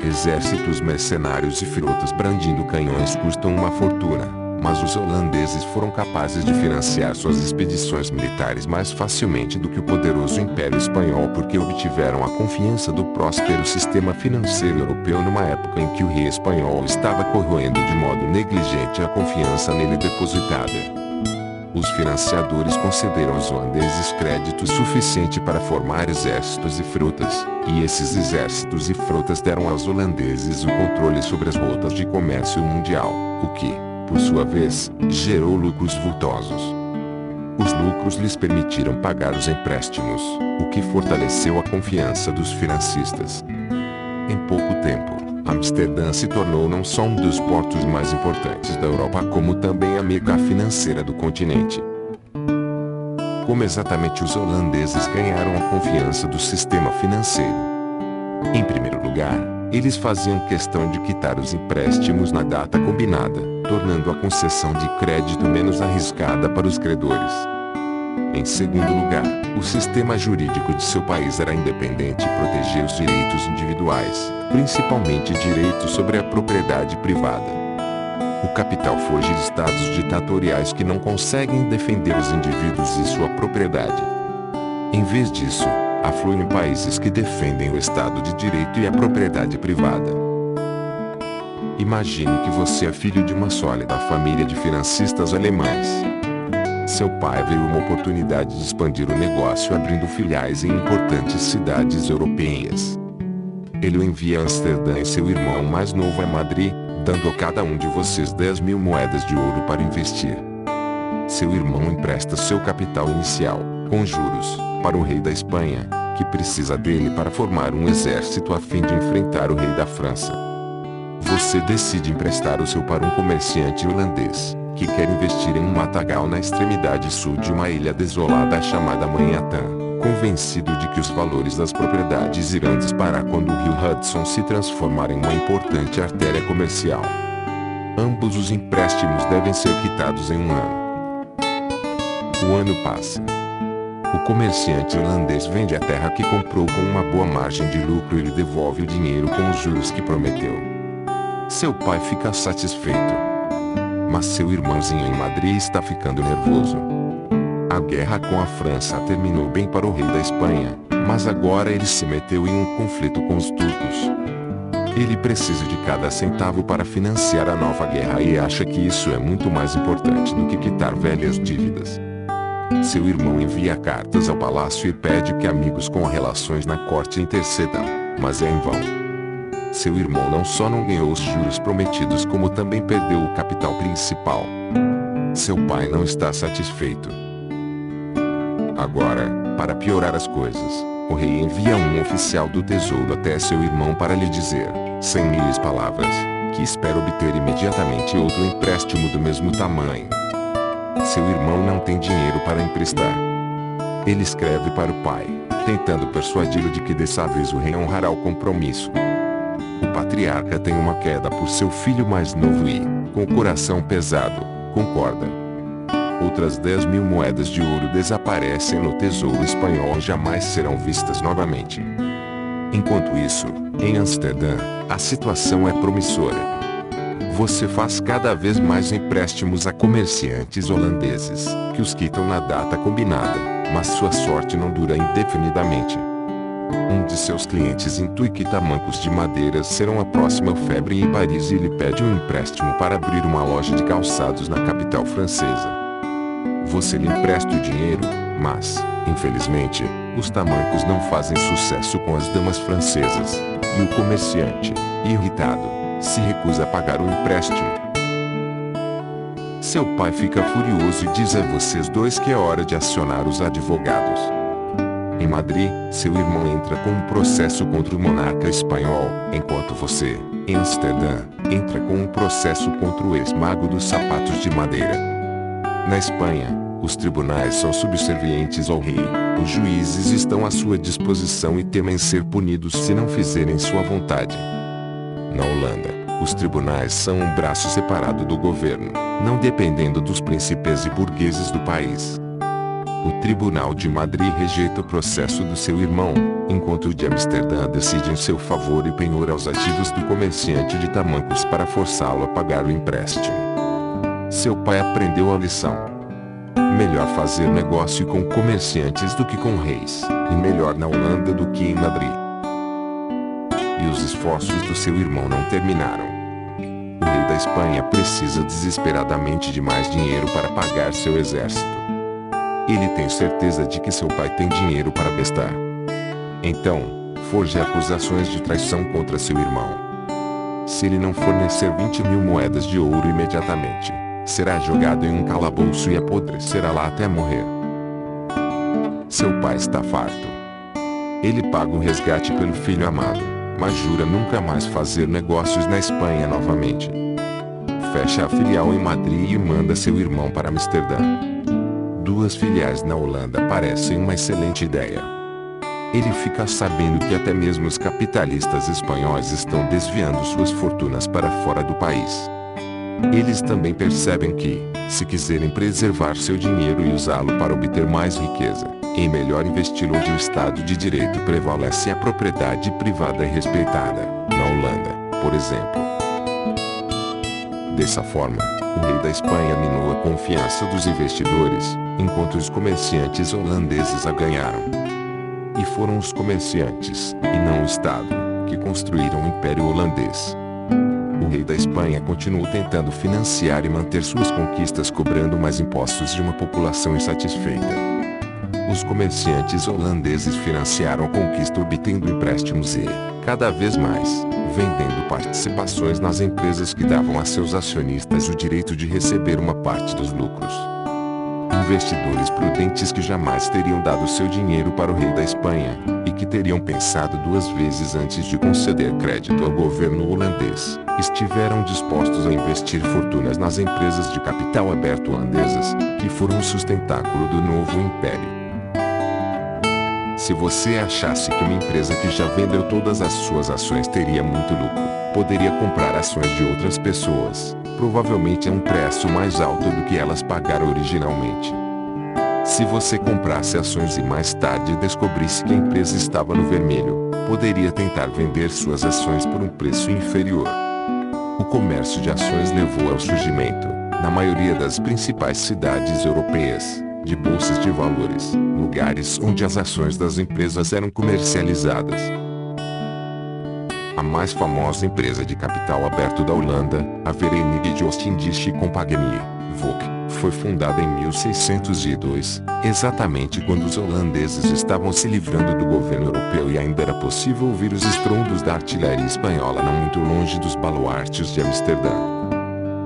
Exércitos mercenários e frotas brandindo canhões custam uma fortuna, mas os holandeses foram capazes de financiar suas expedições militares mais facilmente do que o poderoso Império Espanhol porque obtiveram a confiança do próspero sistema financeiro europeu numa época em que o rei espanhol estava corroendo de modo negligente a confiança nele depositada. Os financiadores concederam aos holandeses crédito suficiente para formar exércitos e frotas, e esses exércitos e frotas deram aos holandeses o controle sobre as rotas de comércio mundial, o que, por sua vez, gerou lucros vultosos. Os lucros lhes permitiram pagar os empréstimos, o que fortaleceu a confiança dos financistas. Em pouco tempo, Amsterdã se tornou não só um dos portos mais importantes da Europa como também a meca financeira do continente. Como exatamente os holandeses ganharam a confiança do sistema financeiro? Em primeiro lugar, eles faziam questão de quitar os empréstimos na data combinada, tornando a concessão de crédito menos arriscada para os credores. Em segundo lugar, o sistema jurídico de seu país era independente e protegia os direitos individuais, principalmente direitos sobre a propriedade privada. O capital foge de estados ditatoriais que não conseguem defender os indivíduos e sua propriedade. Em vez disso, aflui em países que defendem o Estado de Direito e a propriedade privada. Imagine que você é filho de uma sólida família de financistas alemães. Seu pai viu uma oportunidade de expandir o negócio abrindo filiais em importantes cidades europeias. Ele o envia a Amsterdã e seu irmão mais novo a Madrid, dando a cada um de vocês 10.000 moedas de ouro para investir. Seu irmão empresta seu capital inicial, com juros, para o rei da Espanha, que precisa dele para formar um exército a fim de enfrentar o rei da França. Você decide emprestar o seu para um comerciante holandês, que quer investir em um matagal na extremidade sul de uma ilha desolada chamada Manhattan, convencido de que os valores das propriedades irão disparar quando o rio Hudson se transformar em uma importante artéria comercial. Ambos os empréstimos devem ser quitados em um ano. O ano passa. O comerciante holandês vende a terra que comprou com uma boa margem de lucro e lhe devolve o dinheiro com os juros que prometeu. Seu pai fica satisfeito. Mas seu irmãozinho em Madrid está ficando nervoso. A guerra com a França terminou bem para o rei da Espanha, mas agora ele se meteu em um conflito com os turcos. Ele precisa de cada centavo para financiar a nova guerra e acha que isso é muito mais importante do que quitar velhas dívidas. Seu irmão envia cartas ao palácio e pede que amigos com relações na corte intercedam, mas é em vão. Seu irmão não só não ganhou os juros prometidos como também perdeu o capital principal. Seu pai não está satisfeito. Agora, para piorar as coisas, o rei envia um oficial do tesouro até seu irmão para lhe dizer, sem meias palavras, que espera obter imediatamente outro empréstimo do mesmo tamanho. Seu irmão não tem dinheiro para emprestar. Ele escreve para o pai, tentando persuadi-lo de que dessa vez o rei honrará o compromisso. O patriarca tem uma queda por seu filho mais novo e, com o coração pesado, concorda. Outras 10.000 moedas de ouro desaparecem no tesouro espanhol e jamais serão vistas novamente. Enquanto isso, em Amsterdã, a situação é promissora. Você faz cada vez mais empréstimos a comerciantes holandeses, que os quitam na data combinada, mas sua sorte não dura indefinidamente. Um de seus clientes intui que tamancos de madeira serão a próxima febre em Paris e lhe pede um empréstimo para abrir uma loja de calçados na capital francesa. Você lhe empresta o dinheiro, mas, infelizmente, os tamancos não fazem sucesso com as damas francesas, e o comerciante, irritado, se recusa a pagar o empréstimo. Seu pai fica furioso e diz a vocês dois que é hora de acionar os advogados. Em Madrid, seu irmão entra com um processo contra o monarca espanhol, enquanto você, em Amsterdã, entra com um processo contra o ex-mago dos sapatos de madeira. Na Espanha, os tribunais são subservientes ao rei, os juízes estão à sua disposição e temem ser punidos se não fizerem sua vontade. Na Holanda, os tribunais são um braço separado do governo, não dependendo dos príncipes e burgueses do país. O Tribunal de Madrid rejeita o processo do seu irmão, enquanto o de Amsterdã decide em seu favor e penhora os ativos do comerciante de tamancos para forçá-lo a pagar o empréstimo. Seu pai aprendeu a lição. Melhor fazer negócio com comerciantes do que com reis, e melhor na Holanda do que em Madrid. E os esforços do seu irmão não terminaram. O rei da Espanha precisa desesperadamente de mais dinheiro para pagar seu exército. Ele tem certeza de que seu pai tem dinheiro para gastar. Então, forja acusações de traição contra seu irmão. Se ele não fornecer 20.000 moedas de ouro imediatamente, será jogado em um calabouço e apodrecerá lá até morrer. Seu pai está farto. Ele paga o resgate pelo filho amado, mas jura nunca mais fazer negócios na Espanha novamente. Fecha a filial em Madrid e manda seu irmão para Amsterdã. duas filiais na Holanda parecem uma excelente ideia. Ele fica sabendo que até mesmo os capitalistas espanhóis estão desviando suas fortunas para fora do país. Eles também percebem que, se quiserem preservar seu dinheiro e usá-lo para obter mais riqueza, é melhor investi-lo onde o Estado de Direito prevalece e a propriedade privada é respeitada, na Holanda, por exemplo. Dessa forma, o rei da Espanha minou a confiança dos investidores, enquanto os comerciantes holandeses a ganharam. E foram os comerciantes, e não o Estado, que construíram o Império Holandês. O rei da Espanha continuou tentando financiar e manter suas conquistas cobrando mais impostos de uma população insatisfeita. Os comerciantes holandeses financiaram a conquista obtendo empréstimos e, cada vez mais, vendendo participações nas empresas que davam a seus acionistas o direito de receber uma parte dos lucros. Investidores prudentes que jamais teriam dado seu dinheiro para o rei da Espanha, e que teriam pensado duas vezes antes de conceder crédito ao governo holandês, estiveram dispostos a investir fortunas nas empresas de capital aberto holandesas, que foram o sustentáculo do novo império. Se você achasse que uma empresa que já vendeu todas as suas ações teria muito lucro, poderia comprar ações de outras pessoas, provavelmente a um preço mais alto do que elas pagaram originalmente. Se você comprasse ações e mais tarde descobrisse que a empresa estava no vermelho, poderia tentar vender suas ações por um preço inferior. O comércio de ações levou ao surgimento, na maioria das principais cidades europeias, de bolsas de valores, lugares onde as ações das empresas eram comercializadas. A mais famosa empresa de capital aberto da Holanda, a Verenigde Oostindische Compagnie, VOC, foi fundada em 1602, exatamente quando os holandeses estavam se livrando do governo europeu e ainda era possível ouvir os estrondos da artilharia espanhola não muito longe dos baluartes de Amsterdã.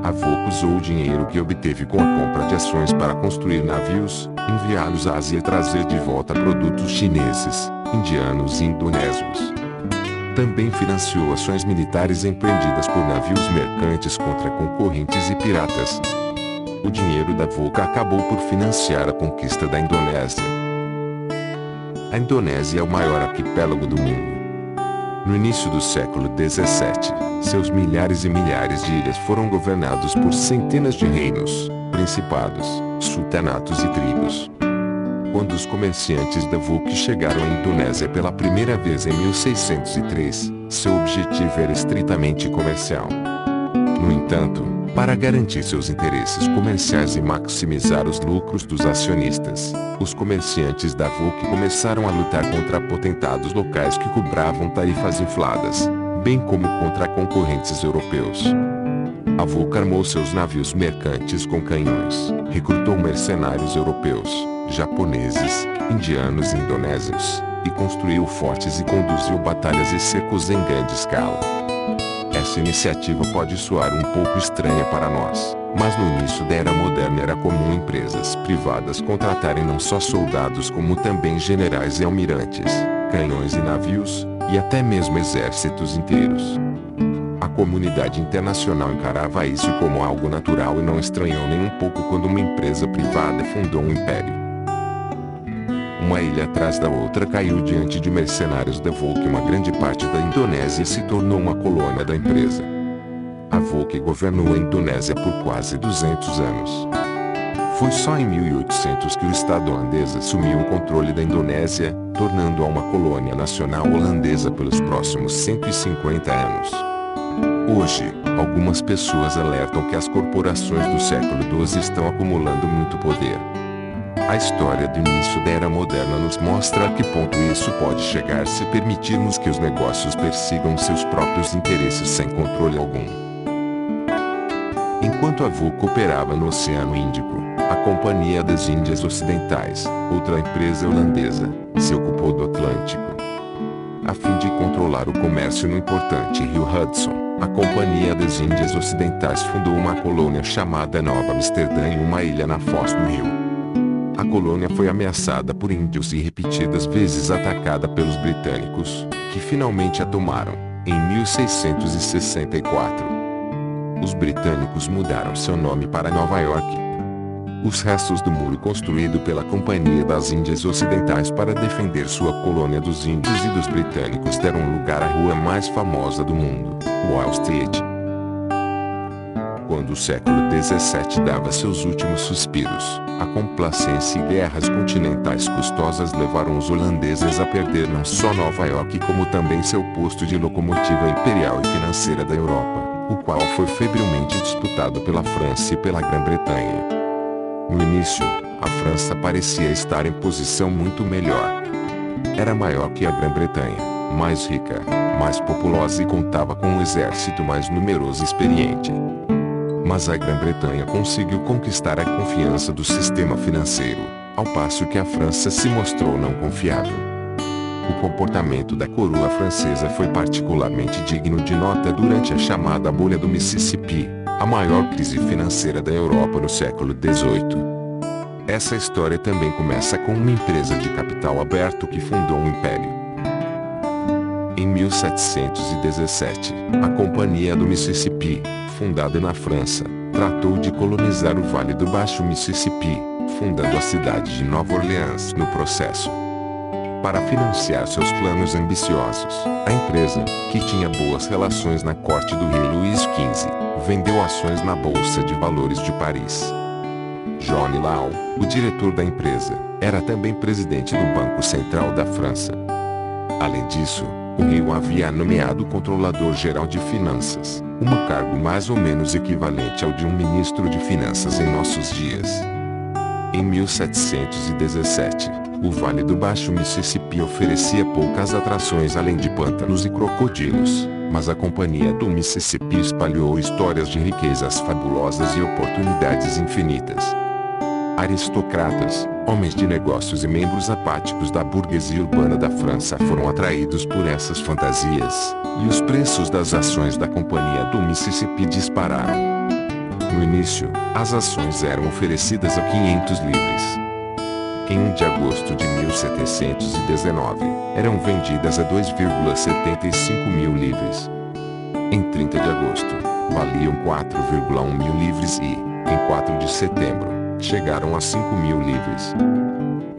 A VOC usou o dinheiro que obteve com a compra de ações para construir navios, enviá-los à Ásia e trazer de volta produtos chineses, indianos e indonésios. Também financiou ações militares empreendidas por navios mercantes contra concorrentes e piratas. O dinheiro da VOC acabou por financiar a conquista da Indonésia. A Indonésia é o maior arquipélago do mundo. No início do século XVII, seus milhares e milhares de ilhas foram governados por centenas de reinos, principados, sultanatos e tribos. Quando os comerciantes da VOC chegaram à Indonésia pela primeira vez em 1603, seu objetivo era estritamente comercial. No entanto, para garantir seus interesses comerciais e maximizar os lucros dos acionistas, os comerciantes da VOC começaram a lutar contra potentados locais que cobravam tarifas infladas, bem como contra concorrentes europeus. A VOC armou seus navios mercantes com canhões, recrutou mercenários europeus, japoneses, indianos e indonésios, e construiu fortes e conduziu batalhas e cercos em grande escala. Essa iniciativa pode soar um pouco estranha para nós, mas no início da era moderna era comum empresas privadas contratarem não só soldados como também generais e almirantes, canhões e navios, e até mesmo exércitos inteiros. A comunidade internacional encarava isso como algo natural e não estranhou nem um pouco quando uma empresa privada fundou um império. Uma ilha atrás da outra caiu diante de mercenários da VOC e uma grande parte da Indonésia se tornou uma colônia da empresa. A VOC governou a Indonésia por quase 200 anos. Foi só em 1800 que o Estado holandês assumiu o controle da Indonésia, tornando-a uma colônia nacional holandesa pelos próximos 150 anos. Hoje, algumas pessoas alertam que as corporações do século XII estão acumulando muito poder. A história do início da era moderna nos mostra a que ponto isso pode chegar se permitirmos que os negócios persigam seus próprios interesses sem controle algum. Enquanto a VOC operava no Oceano Índico, a Companhia das Índias Ocidentais, outra empresa holandesa, se ocupou do Atlântico. A fim de controlar o comércio no importante rio Hudson, a Companhia das Índias Ocidentais fundou uma colônia chamada Nova Amsterdã em uma ilha na foz do rio. A colônia foi ameaçada por índios e repetidas vezes atacada pelos britânicos, que finalmente a tomaram, em 1664. Os britânicos mudaram seu nome para Nova York. Os restos do muro construído pela Companhia das Índias Ocidentais para defender sua colônia dos índios e dos britânicos deram lugar à rua mais famosa do mundo, Wall Street. Quando o século XVII dava seus últimos suspiros, a complacência e guerras continentais custosas levaram os holandeses a perder não só Nova York como também seu posto de locomotiva imperial e financeira da Europa, o qual foi febrilmente disputado pela França e pela Grã-Bretanha. No início, a França parecia estar em posição muito melhor. Era maior que a Grã-Bretanha, mais rica, mais populosa e contava com um exército mais numeroso e experiente. Mas a Grã-Bretanha conseguiu conquistar a confiança do sistema financeiro, ao passo que a França se mostrou não confiável. O comportamento da coroa francesa foi particularmente digno de nota durante a chamada Bolha do Mississippi, a maior crise financeira da Europa no século XVIII. Essa história também começa com uma empresa de capital aberto que fundou um império. Em 1717, a Companhia do Mississippi, fundada na França, tratou de colonizar o Vale do Baixo Mississippi, fundando a cidade de Nova Orleans no processo. Para financiar seus planos ambiciosos, a empresa, que tinha boas relações na corte do rei Luís XV, vendeu ações na Bolsa de Valores de Paris. John Law, o diretor da empresa, era também presidente do Banco Central da França. Além disso, o rei o havia nomeado controlador-geral de finanças, um cargo mais ou menos equivalente ao de um ministro de finanças em nossos dias. Em 1717, o Vale do Baixo Mississippi oferecia poucas atrações além de pântanos e crocodilos, mas a Companhia do Mississippi espalhou histórias de riquezas fabulosas e oportunidades infinitas. Aristocratas, homens de negócios e membros apáticos da burguesia urbana da França foram atraídos por essas fantasias, e os preços das ações da Companhia do Mississippi dispararam. No início, as ações eram oferecidas a 500 livres. Em 1 de agosto de 1719, eram vendidas a 2,75 mil livres. Em 30 de agosto, valiam 4,1 mil livres e, em 4 de setembro, chegaram a 5 mil livres.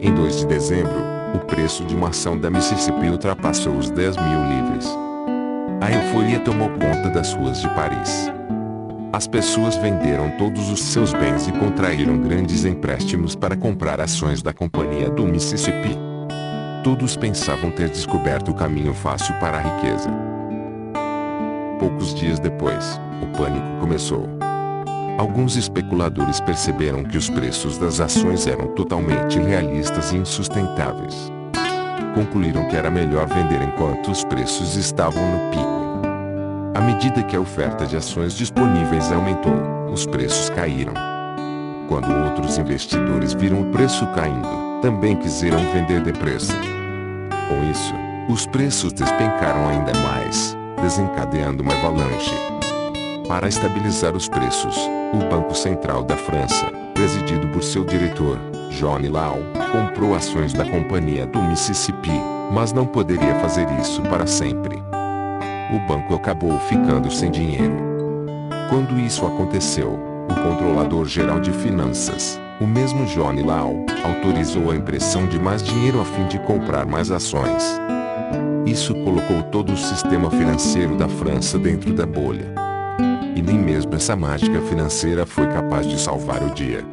Em 2 de dezembro, o preço de uma ação da Mississippi ultrapassou os 10 mil livres. A euforia tomou conta das ruas de Paris. As pessoas venderam todos os seus bens e contraíram grandes empréstimos para comprar ações da Companhia do Mississippi. Todos pensavam ter descoberto o caminho fácil para a riqueza. Poucos dias depois, o pânico começou. Alguns especuladores perceberam que os preços das ações eram totalmente irrealistas e insustentáveis. Concluíram que era melhor vender enquanto os preços estavam no pico. À medida que a oferta de ações disponíveis aumentou, os preços caíram. Quando outros investidores viram o preço caindo, também quiseram vender depressa. Com isso, os preços despencaram ainda mais, desencadeando uma avalanche. Para estabilizar os preços, o Banco Central da França, presidido por seu diretor, John Law, comprou ações da Companhia do Mississippi, mas não poderia fazer isso para sempre. O banco acabou ficando sem dinheiro. Quando isso aconteceu, o controlador-geral de finanças, o mesmo John Law, autorizou a impressão de mais dinheiro a fim de comprar mais ações. Isso colocou todo o sistema financeiro da França dentro da bolha. E nem mesmo essa mágica financeira foi capaz de salvar o dia.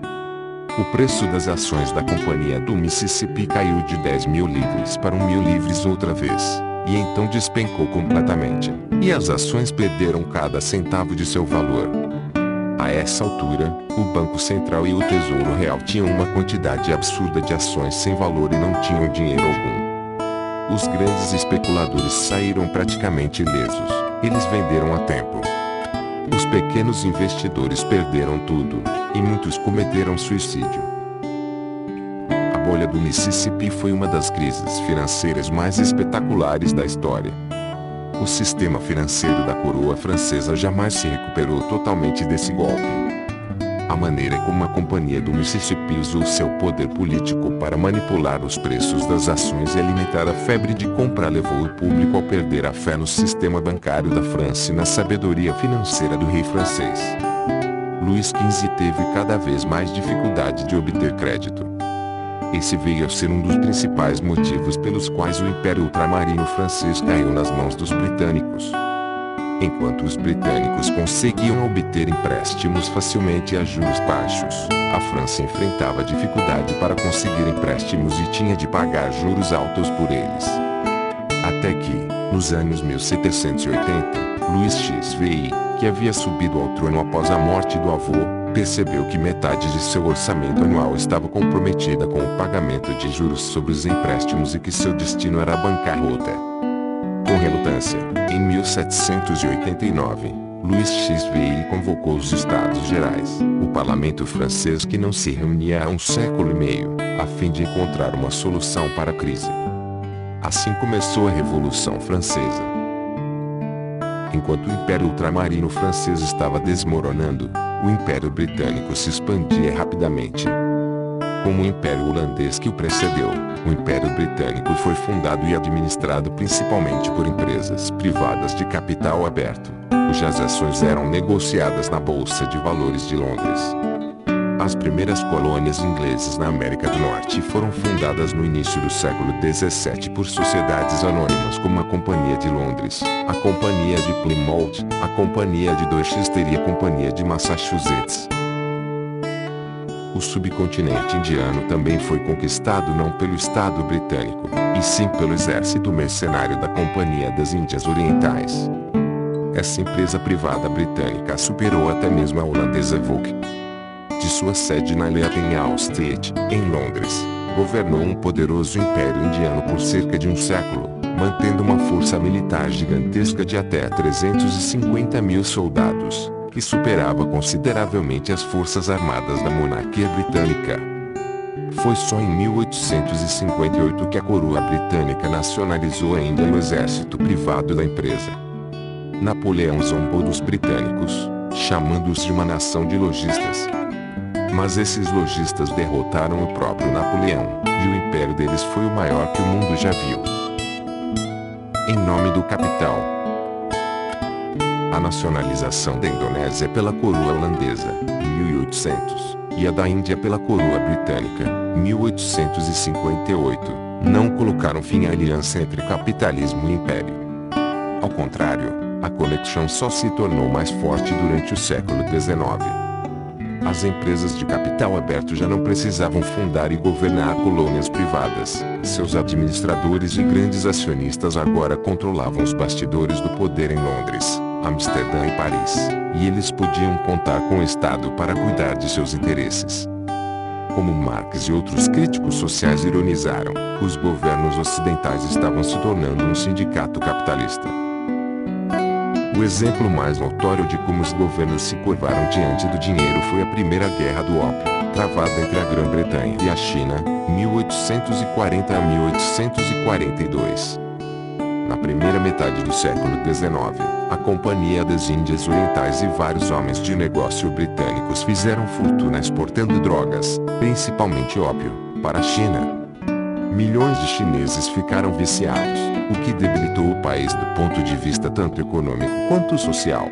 O preço das ações da Companhia do Mississippi caiu de 10 mil livres para 1 mil livres outra vez, e então despencou completamente, e as ações perderam cada centavo de seu valor. A essa altura, o Banco Central e o Tesouro Real tinham uma quantidade absurda de ações sem valor e não tinham dinheiro algum. Os grandes especuladores saíram praticamente ilesos, eles venderam a tempo. Os pequenos investidores perderam tudo, e muitos cometeram suicídio. A bolha do Mississippi foi uma das crises financeiras mais espetaculares da história. O sistema financeiro da coroa francesa jamais se recuperou totalmente desse golpe. A maneira como a Companhia do Mississippi usou seu poder político para manipular os preços das ações e alimentar a febre de compra levou o público a perder a fé no sistema bancário da França e na sabedoria financeira do rei francês. Luís XV teve cada vez mais dificuldade de obter crédito. Esse veio a ser um dos principais motivos pelos quais o Império Ultramarino francês caiu nas mãos dos britânicos. Enquanto os britânicos conseguiam obter empréstimos facilmente a juros baixos, a França enfrentava dificuldade para conseguir empréstimos e tinha de pagar juros altos por eles. Até que, nos anos 1780, Luís XVI, que havia subido ao trono após a morte do avô, percebeu que metade de seu orçamento anual estava comprometida com o pagamento de juros sobre os empréstimos e que seu destino era a bancarrota. Com relutância, em 1789, Luís XVI convocou os Estados Gerais, o parlamento francês que não se reunia há um século e meio, a fim de encontrar uma solução para a crise. Assim começou a Revolução Francesa. Enquanto o Império Ultramarino francês estava desmoronando, o Império Britânico se expandia rapidamente. Como o Império Holandês que o precedeu, o Império Britânico foi fundado e administrado principalmente por empresas privadas de capital aberto, cujas ações eram negociadas na Bolsa de Valores de Londres. As primeiras colônias inglesas na América do Norte foram fundadas no início do século XVII por sociedades anônimas como a Companhia de Londres, a Companhia de Plymouth, a Companhia de Dorchester e a Companhia de Massachusetts. O subcontinente indiano também foi conquistado não pelo Estado britânico, e sim pelo exército mercenário da Companhia das Índias Orientais. Essa empresa privada britânica superou até mesmo a holandesa Volk. De sua sede na Leadenhall Street, em Londres, governou um poderoso império indiano por cerca de um século, mantendo uma força militar gigantesca de até 350 mil soldados, que superava consideravelmente as forças armadas da monarquia britânica. Foi só em 1858 que a coroa britânica nacionalizou ainda o exército privado da empresa. Napoleão zombou dos britânicos, chamando-os de uma nação de lojistas. Mas esses lojistas derrotaram o próprio Napoleão, e o império deles foi o maior que o mundo já viu. Em nome do capital. A nacionalização da Indonésia pela coroa holandesa, 1800, e a da Índia pela coroa britânica, 1858, não colocaram fim à aliança entre capitalismo e império. Ao contrário, a conexão só se tornou mais forte durante o século XIX. As empresas de capital aberto já não precisavam fundar e governar colônias privadas. Seus administradores e grandes acionistas agora controlavam os bastidores do poder em Londres, Amsterdã e Paris, e eles podiam contar com o Estado para cuidar de seus interesses. Como Marx e outros críticos sociais ironizaram, os governos ocidentais estavam se tornando um sindicato capitalista. O exemplo mais notório de como os governos se curvaram diante do dinheiro foi a Primeira Guerra do Ópio, travada entre a Grã-Bretanha e a China, 1840 a 1842. Na primeira metade do século XIX, a Companhia das Índias Orientais e vários homens de negócio britânicos fizeram fortuna exportando drogas, principalmente ópio, para a China. Milhões de chineses ficaram viciados, o que debilitou o país do ponto de vista tanto econômico quanto social.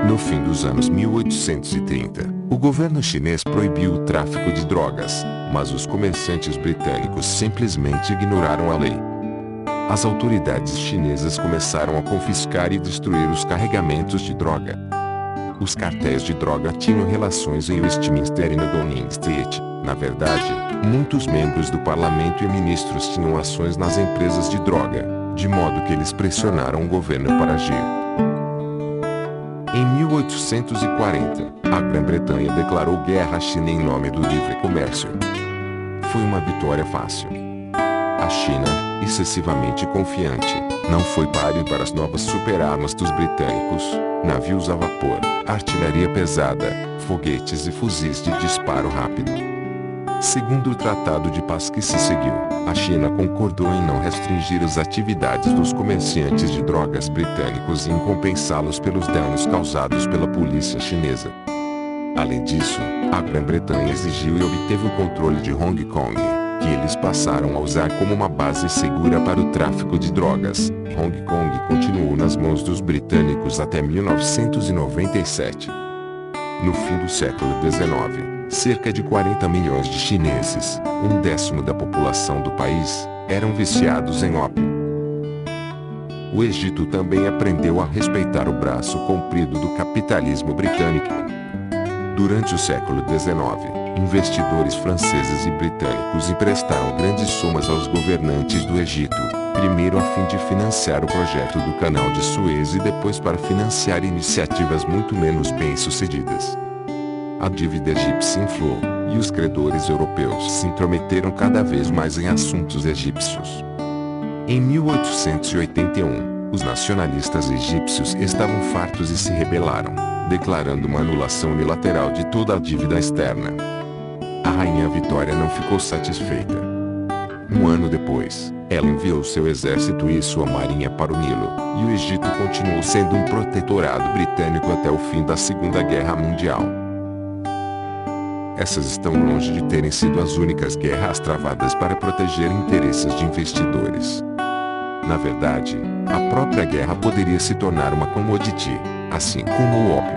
No fim dos anos 1830, o governo chinês proibiu o tráfico de drogas, mas os comerciantes britânicos simplesmente ignoraram a lei. As autoridades chinesas começaram a confiscar e destruir os carregamentos de droga. Os cartéis de droga tinham relações em Westminster e na Downing Street. Na verdade, muitos membros do parlamento e ministros tinham ações nas empresas de droga, de modo que eles pressionaram o governo para agir. Em 1840, a Grã-Bretanha declarou guerra à China em nome do livre comércio. Foi uma vitória fácil. A China, excessivamente confiante, não foi páreo para as novas superarmas dos britânicos, navios a vapor, artilharia pesada, foguetes e fuzis de disparo rápido. Segundo o Tratado de Paz que se seguiu, a China concordou em não restringir as atividades dos comerciantes de drogas britânicos e em compensá-los pelos danos causados pela polícia chinesa. Além disso, a Grã-Bretanha exigiu e obteve o controle de Hong Kong, que eles passaram a usar como uma base segura para o tráfico de drogas. Hong Kong continuou nas mãos dos britânicos até 1997. No fim do século XIX, cerca de 40 milhões de chineses, 1/10 da população do país, eram viciados em ópio. O Egito também aprendeu a respeitar o braço comprido do capitalismo britânico. Durante o século XIX, investidores franceses e britânicos emprestaram grandes somas aos governantes do Egito, primeiro a fim de financiar o projeto do Canal de Suez e depois para financiar iniciativas muito menos bem-sucedidas. A dívida egípcia inflou, e os credores europeus se intrometeram cada vez mais em assuntos egípcios. Em 1881, os nacionalistas egípcios estavam fartos e se rebelaram, declarando uma anulação unilateral de toda a dívida externa. A rainha Vitória não ficou satisfeita. Um ano depois, ela enviou seu exército e sua marinha para o Nilo, e o Egito continuou sendo um protetorado britânico até o fim da Segunda Guerra Mundial. Essas estão longe de terem sido as únicas guerras travadas para proteger interesses de investidores. Na verdade, a própria guerra poderia se tornar uma commodity, assim como o ópio.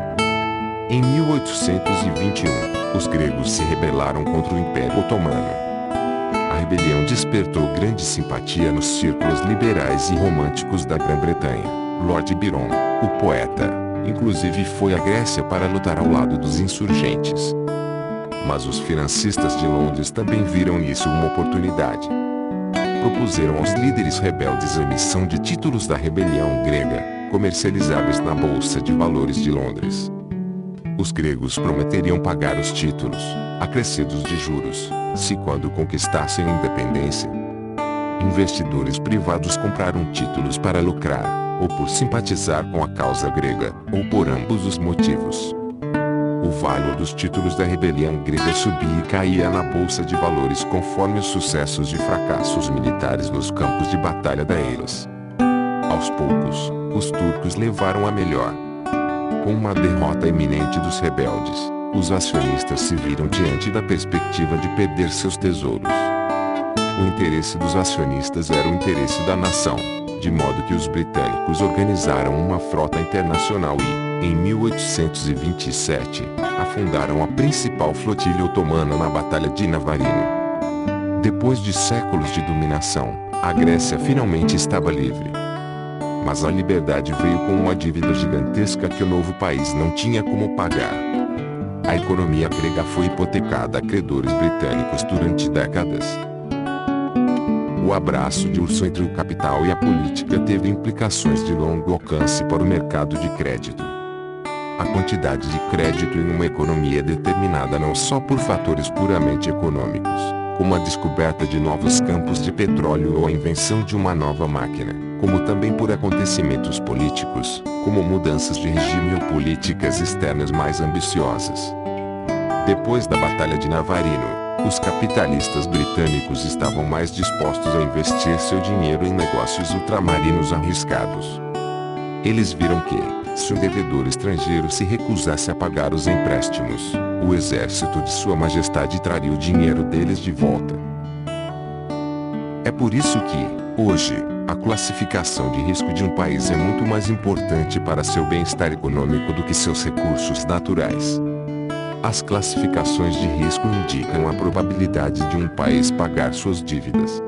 Em 1821, os gregos se rebelaram contra o Império Otomano. A rebelião despertou grande simpatia nos círculos liberais e românticos da Grã-Bretanha. Lord Byron, o poeta, inclusive foi à Grécia para lutar ao lado dos insurgentes. Mas os financistas de Londres também viram nisso uma oportunidade. Propuseram aos líderes rebeldes a emissão de títulos da rebelião grega, comercializáveis na Bolsa de Valores de Londres. Os gregos prometeriam pagar os títulos, acrescidos de juros, se quando conquistassem a independência. Investidores privados compraram títulos para lucrar, ou por simpatizar com a causa grega, ou por ambos os motivos. O valor dos títulos da rebelião grega subia e caía na bolsa de valores conforme os sucessos e fracassos militares nos campos de batalha da Elis. Aos poucos, os turcos levaram a melhor. Com uma derrota iminente dos rebeldes, os acionistas se viram diante da perspectiva de perder seus tesouros. O interesse dos acionistas era o interesse da nação, de modo que os britânicos organizaram uma frota internacional e, em 1827, afundaram a principal flotilha otomana na Batalha de Navarino. Depois de séculos de dominação, a Grécia finalmente estava livre. Mas a liberdade veio com uma dívida gigantesca que o novo país não tinha como pagar. A economia grega foi hipotecada a credores britânicos durante décadas. O abraço de urso entre o capital e a política teve implicações de longo alcance para o mercado de crédito. A quantidade de crédito em uma economia é determinada não só por fatores puramente econômicos, como a descoberta de novos campos de petróleo ou a invenção de uma nova máquina, como também por acontecimentos políticos, como mudanças de regime ou políticas externas mais ambiciosas. Depois da Batalha de Navarino, os capitalistas britânicos estavam mais dispostos a investir seu dinheiro em negócios ultramarinos arriscados. Eles viram que, se um devedor estrangeiro se recusasse a pagar os empréstimos, o exército de Sua Majestade traria o dinheiro deles de volta. É por isso que, hoje, a classificação de risco de um país é muito mais importante para seu bem-estar econômico do que seus recursos naturais. As classificações de risco indicam a probabilidade de um país pagar suas dívidas.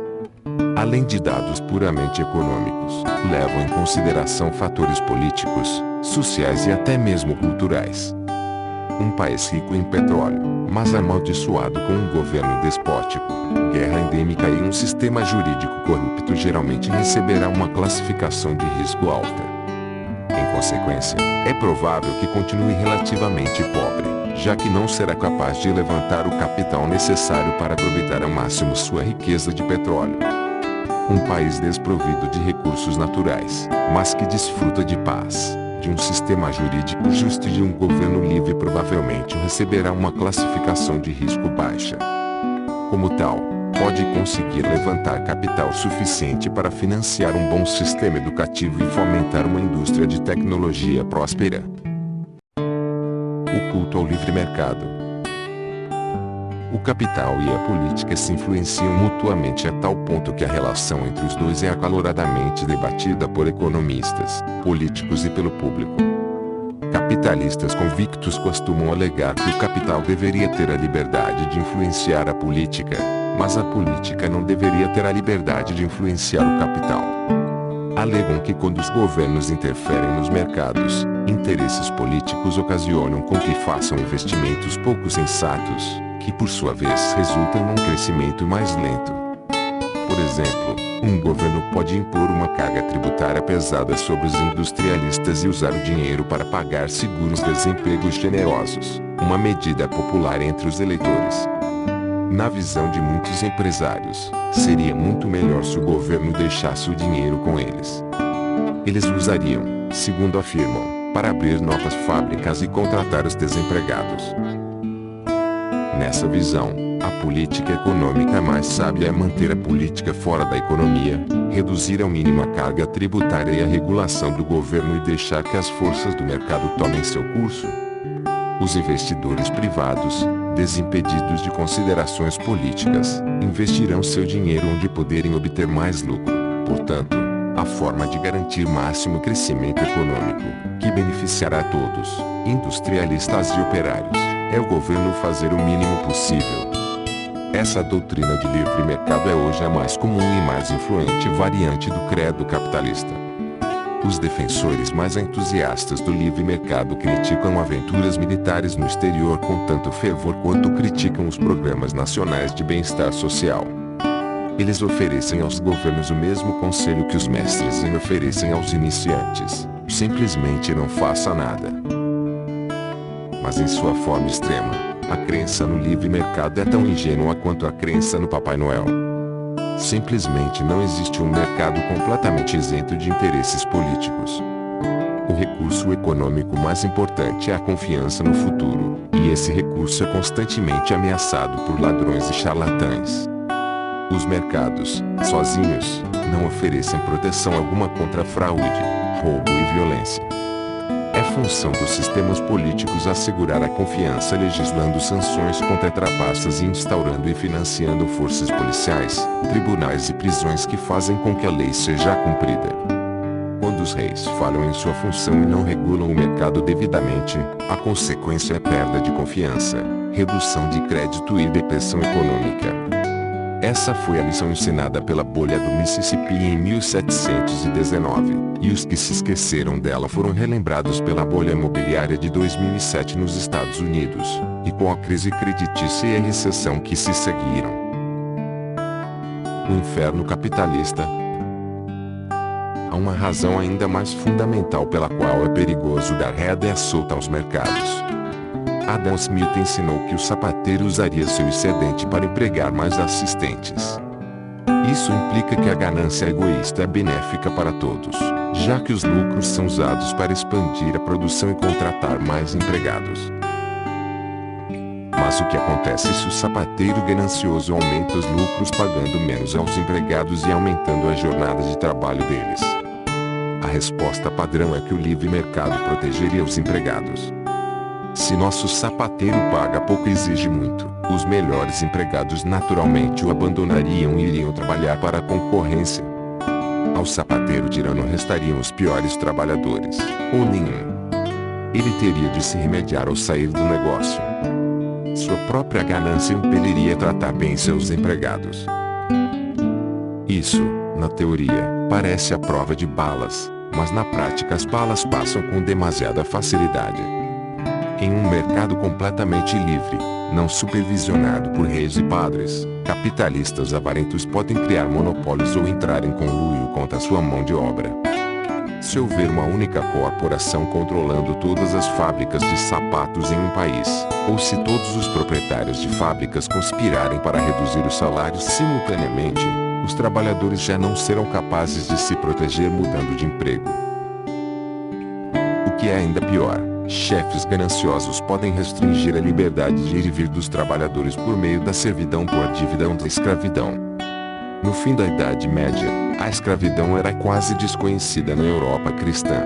Além de dados puramente econômicos, levam em consideração fatores políticos, sociais e até mesmo culturais. Um país rico em petróleo, mas amaldiçoado com um governo despótico, guerra endêmica e um sistema jurídico corrupto geralmente receberá uma classificação de risco alta. Em consequência, é provável que continue relativamente pobre, já que não será capaz de levantar o capital necessário para aproveitar ao máximo sua riqueza de petróleo. Um país desprovido de recursos naturais, mas que desfruta de paz, de um sistema jurídico justo e de um governo livre provavelmente receberá uma classificação de risco baixa. Como tal, pode conseguir levantar capital suficiente para financiar um bom sistema educativo e fomentar uma indústria de tecnologia próspera. O culto ao livre mercado. O capital e a política se influenciam mutuamente a tal ponto que a relação entre os dois é acaloradamente debatida por economistas, políticos e pelo público. capitalistas convictos costumam alegar que o capital deveria ter a liberdade de influenciar a política, mas a política não deveria ter a liberdade de influenciar o capital. Alegam que quando os governos interferem nos mercados, interesses políticos ocasionam com que façam investimentos pouco sensatos, que por sua vez resultam num crescimento mais lento. Por exemplo, um governo pode impor uma carga tributária pesada sobre os industrialistas e usar o dinheiro para pagar seguros-desempregos generosos, uma medida popular entre os eleitores. Na visão de muitos empresários, seria muito melhor se o governo deixasse o dinheiro com eles. Eles o usariam, segundo afirmam, para abrir novas fábricas e contratar os desempregados. Nessa visão, a política econômica mais sábia é manter a política fora da economia, reduzir ao mínimo a carga tributária e a regulação do governo e deixar que as forças do mercado tomem seu curso. Os investidores privados, desimpedidos de considerações políticas, investirão seu dinheiro onde poderem obter mais lucro. Portanto, a forma de garantir máximo crescimento econômico, que beneficiará a todos, industrialistas e operários, é o governo fazer o mínimo possível. Essa doutrina de livre mercado é hoje a mais comum e mais influente variante do credo capitalista. Os defensores mais entusiastas do livre mercado criticam aventuras militares no exterior com tanto fervor quanto criticam os programas nacionais de bem-estar social. Eles oferecem aos governos o mesmo conselho que os mestres oferecem aos iniciantes: simplesmente não faça nada. Mas em sua forma extrema, a crença no livre mercado é tão ingênua quanto a crença no Papai Noel. Simplesmente não existe um mercado completamente isento de interesses políticos. O recurso econômico mais importante é a confiança no futuro, e esse recurso é constantemente ameaçado por ladrões e charlatães. Os mercados, sozinhos, não oferecem proteção alguma contra fraude, roubo e violência. É função dos sistemas políticos assegurar a confiança legislando sanções contra trapaças e instaurando e financiando forças policiais, tribunais e prisões que fazem com que a lei seja cumprida. Quando os reis falham em sua função e não regulam o mercado devidamente, a consequência é perda de confiança, redução de crédito e depressão econômica. Essa foi a lição ensinada pela bolha do Mississippi em 1719, e os que se esqueceram dela foram relembrados pela bolha imobiliária de 2007 nos Estados Unidos, e com a crise creditícia e a recessão que se seguiram. O inferno capitalista. Há uma razão ainda mais fundamental pela qual é perigoso dar rédea solta aos mercados. Adam Smith ensinou que o sapateiro usaria seu excedente para empregar mais assistentes. Isso implica que a ganância egoísta é benéfica para todos, já que os lucros são usados para expandir a produção e contratar mais empregados. Mas o que acontece se o sapateiro ganancioso aumenta os lucros pagando menos aos empregados e aumentando a jornada de trabalho deles? A resposta padrão é que o livre mercado protegeria os empregados. Se nosso sapateiro paga pouco e exige muito, os melhores empregados naturalmente o abandonariam e iriam trabalhar para a concorrência. Ao sapateiro tirano restariam os piores trabalhadores, ou nenhum. Ele teria de se remediar ao sair do negócio. Sua própria ganância o impeliria a tratar bem seus empregados. Isso, na teoria, parece a prova de balas, mas na prática as balas passam com demasiada facilidade. Em um mercado completamente livre, não supervisionado por reis e padres, capitalistas avarentos podem criar monopólios ou entrar em conluio contra sua mão de obra. Se houver uma única corporação controlando todas as fábricas de sapatos em um país, ou se todos os proprietários de fábricas conspirarem para reduzir os salários simultaneamente, os trabalhadores já não serão capazes de se proteger mudando de emprego. O que é ainda pior, chefes gananciosos podem restringir a liberdade de ir e vir dos trabalhadores por meio da servidão por dívida ou da escravidão. No fim da Idade Média, a escravidão era quase desconhecida na Europa cristã.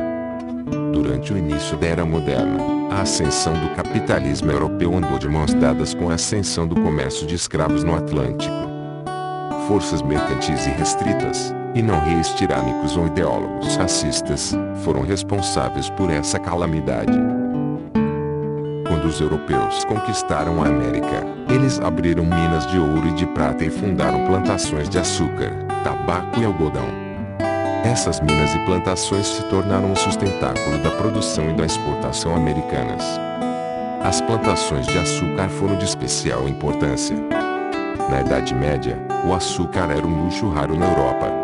Durante o início da Era Moderna, a ascensão do capitalismo europeu andou de mãos dadas com a ascensão do comércio de escravos no Atlântico. Forças mercantis irrestritas, e não reis tirânicos ou ideólogos racistas, foram responsáveis por essa calamidade. Quando os europeus conquistaram a América, eles abriram minas de ouro e de prata e fundaram plantações de açúcar, tabaco e algodão. Essas minas e plantações se tornaram o sustentáculo da produção e da exportação americanas. As plantações de açúcar foram de especial importância. Na Idade Média, o açúcar era um luxo raro na Europa.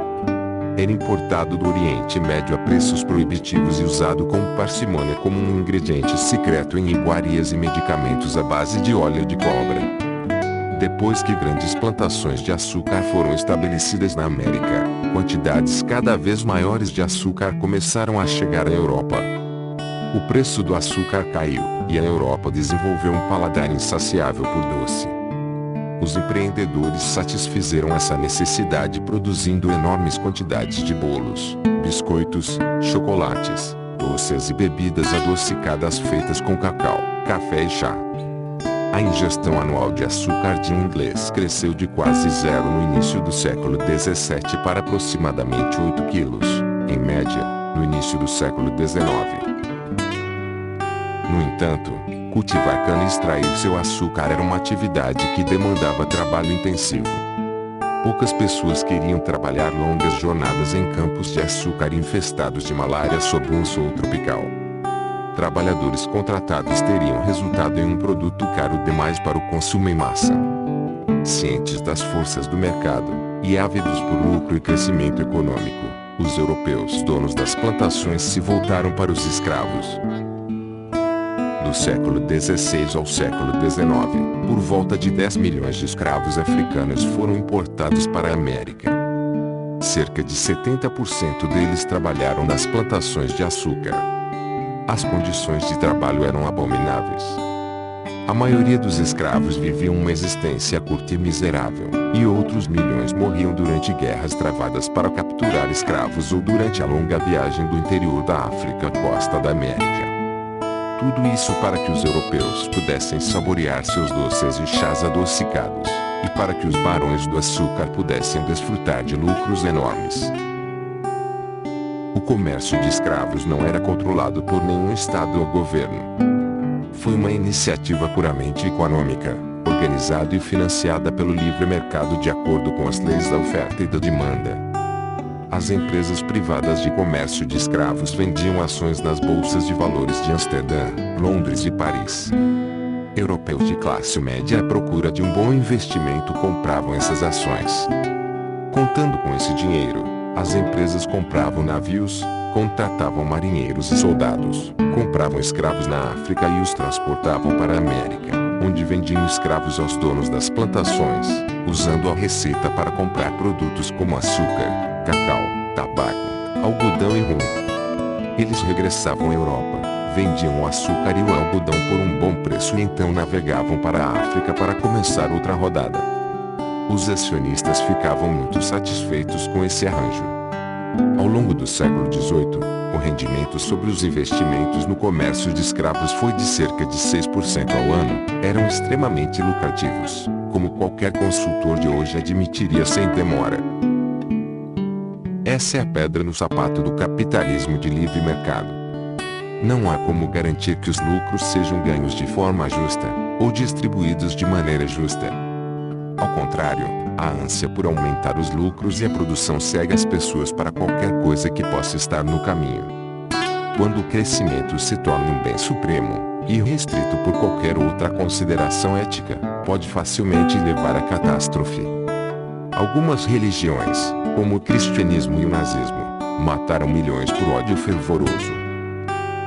Era importado do Oriente Médio a preços proibitivos e usado com parcimônia como um ingrediente secreto em iguarias e medicamentos à base de óleo de cobra. Depois que grandes plantações de açúcar foram estabelecidas na América, quantidades cada vez maiores de açúcar começaram a chegar à Europa. O preço do açúcar caiu, e a Europa desenvolveu um paladar insaciável por doce. Os empreendedores satisfizeram essa necessidade produzindo enormes quantidades de bolos, biscoitos, chocolates, doces e bebidas adocicadas feitas com cacau, café e chá. A ingestão anual de açúcar de inglês cresceu de quase zero no início do século XVII para aproximadamente 8 quilos, em média, no início do século XIX. No entanto, cultivar cana e extrair seu açúcar era uma atividade que demandava trabalho intensivo. Poucas pessoas queriam trabalhar longas jornadas em campos de açúcar infestados de malária sob um sol tropical. Trabalhadores contratados teriam resultado em um produto caro demais para o consumo em massa. Cientes das forças do mercado, e ávidos por lucro e crescimento econômico, os europeus donos das plantações se voltaram para os escravos. Do século XVI ao século XIX, por volta de 10 milhões de escravos africanos foram importados para a América. Cerca de 70% deles trabalharam nas plantações de açúcar. As condições de trabalho eram abomináveis. A maioria dos escravos viviam uma existência curta e miserável, e outros milhões morriam durante guerras travadas para capturar escravos ou durante a longa viagem do interior da África à costa da América. Tudo isso para que os europeus pudessem saborear seus doces e chás adocicados, e para que os barões do açúcar pudessem desfrutar de lucros enormes. O comércio de escravos não era controlado por nenhum estado ou governo. Foi uma iniciativa puramente econômica, organizada e financiada pelo livre mercado de acordo com as leis da oferta e da demanda. As empresas privadas de comércio de escravos vendiam ações nas bolsas de valores de Amsterdã, Londres e Paris. Europeus de classe média à procura de um bom investimento compravam essas ações. Contando com esse dinheiro, as empresas compravam navios, contratavam marinheiros e soldados, compravam escravos na África e os transportavam para a América, onde vendiam escravos aos donos das plantações, usando a receita para comprar produtos como açúcar, cacau, tabaco, algodão e rum. Eles regressavam à Europa, vendiam o açúcar e o algodão por um bom preço e então navegavam para a África para começar outra rodada. Os acionistas ficavam muito satisfeitos com esse arranjo. Ao longo do século XVIII, o rendimento sobre os investimentos no comércio de escravos foi de cerca de 6% ao ano, eram extremamente lucrativos, como qualquer consultor de hoje admitiria sem demora. Essa é a pedra no sapato do capitalismo de livre mercado. Não há como garantir que os lucros sejam ganhos de forma justa, ou distribuídos de maneira justa. Ao contrário, a ânsia por aumentar os lucros e a produção cega as pessoas para qualquer coisa que possa estar no caminho. Quando o crescimento se torna um bem supremo, irrestrito por qualquer outra consideração ética, pode facilmente levar à catástrofe. Algumas religiões, como o cristianismo e o nazismo, mataram milhões por ódio fervoroso.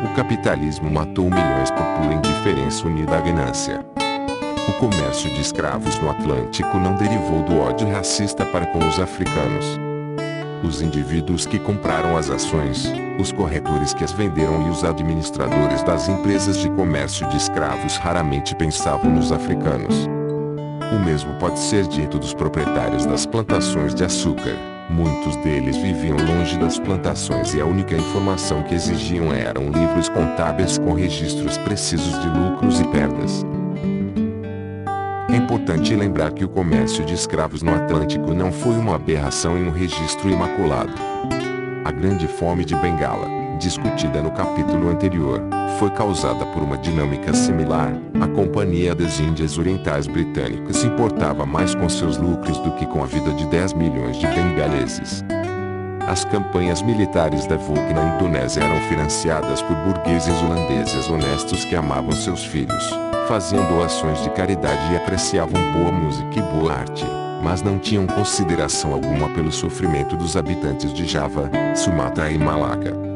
O capitalismo matou milhões por pura indiferença unida à ganância. O comércio de escravos no Atlântico não derivou do ódio racista para com os africanos. Os indivíduos que compraram as ações, os corretores que as venderam e os administradores das empresas de comércio de escravos raramente pensavam nos africanos. O mesmo pode ser dito dos proprietários das plantações de açúcar. Muitos deles viviam longe das plantações e a única informação que exigiam eram livros contábeis com registros precisos de lucros e perdas. É importante lembrar que o comércio de escravos no Atlântico não foi uma aberração em um registro imaculado. A Grande Fome de Bengala, discutida no capítulo anterior, foi causada por uma dinâmica similar. A Companhia das Índias Orientais Britânicas se importava mais com seus lucros do que com a vida de 10 milhões de bengaleses. As campanhas militares da Vogue na Indonésia eram financiadas por burgueses holandeses honestos que amavam seus filhos, faziam doações de caridade e apreciavam boa música e boa arte, mas não tinham consideração alguma pelo sofrimento dos habitantes de Java, Sumatra e Malaca.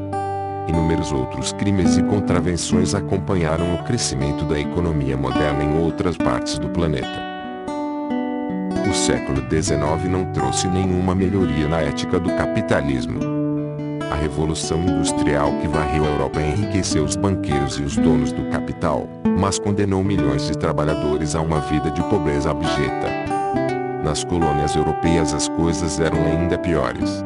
Inúmeros outros crimes e contravenções acompanharam o crescimento da economia moderna em outras partes do planeta. O século XIX não trouxe nenhuma melhoria na ética do capitalismo. A Revolução Industrial que varreu a Europa enriqueceu os banqueiros e os donos do capital, mas condenou milhões de trabalhadores a uma vida de pobreza abjeta. Nas colônias europeias as coisas eram ainda piores.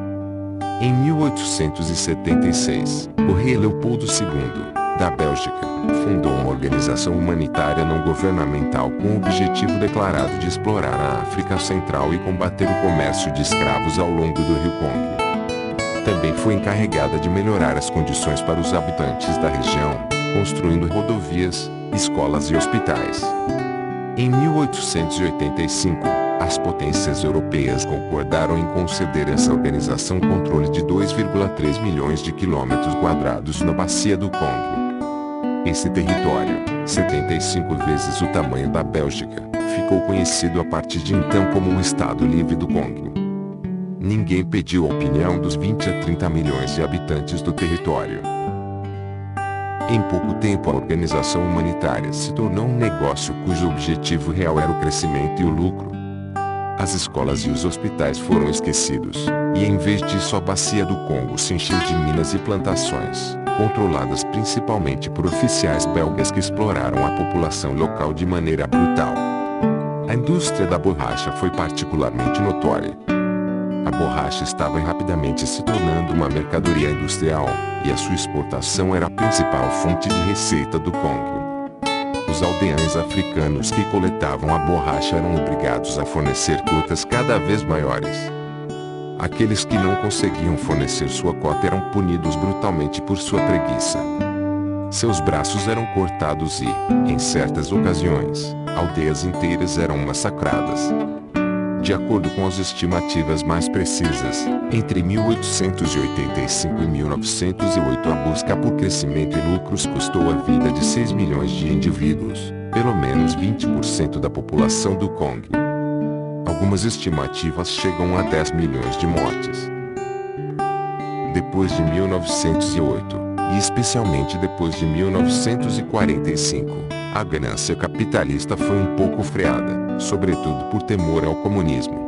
Em 1876, o rei Leopoldo II, da Bélgica, fundou uma organização humanitária não governamental com o objetivo declarado de explorar a África Central e combater o comércio de escravos ao longo do Rio Congo. Também foi encarregada de melhorar as condições para os habitantes da região, construindo rodovias, escolas e hospitais. Em 1885, as potências europeias concordaram em conceder a essa organização controle de 2,3 milhões de quilômetros quadrados na Bacia do Congo. Esse território, 75 vezes o tamanho da Bélgica, ficou conhecido a partir de então como o Estado Livre do Congo. Ninguém pediu a opinião dos 20 a 30 milhões de habitantes do território. Em pouco tempo a organização humanitária se tornou um negócio cujo objetivo real era o crescimento e o lucro. As escolas e os hospitais foram esquecidos, e em vez disso a Bacia do Congo se encheu de minas e plantações, controladas principalmente por oficiais belgas que exploraram a população local de maneira brutal. A indústria da borracha foi particularmente notória. A borracha estava rapidamente se tornando uma mercadoria industrial, e a sua exportação era a principal fonte de receita do Congo. Os aldeães africanos que coletavam a borracha eram obrigados a fornecer cotas cada vez maiores. Aqueles que não conseguiam fornecer sua cota eram punidos brutalmente por sua preguiça. Seus braços eram cortados e, em certas ocasiões, aldeias inteiras eram massacradas. De acordo com as estimativas mais precisas, entre 1885 e 1908 a busca por crescimento e lucros custou a vida de 6 milhões de indivíduos, pelo menos 20% da população do Congo. Algumas estimativas chegam a 10 milhões de mortes. Depois de 1908, e especialmente depois de 1945, a ganância capitalista foi um pouco freada, sobretudo por temor ao comunismo.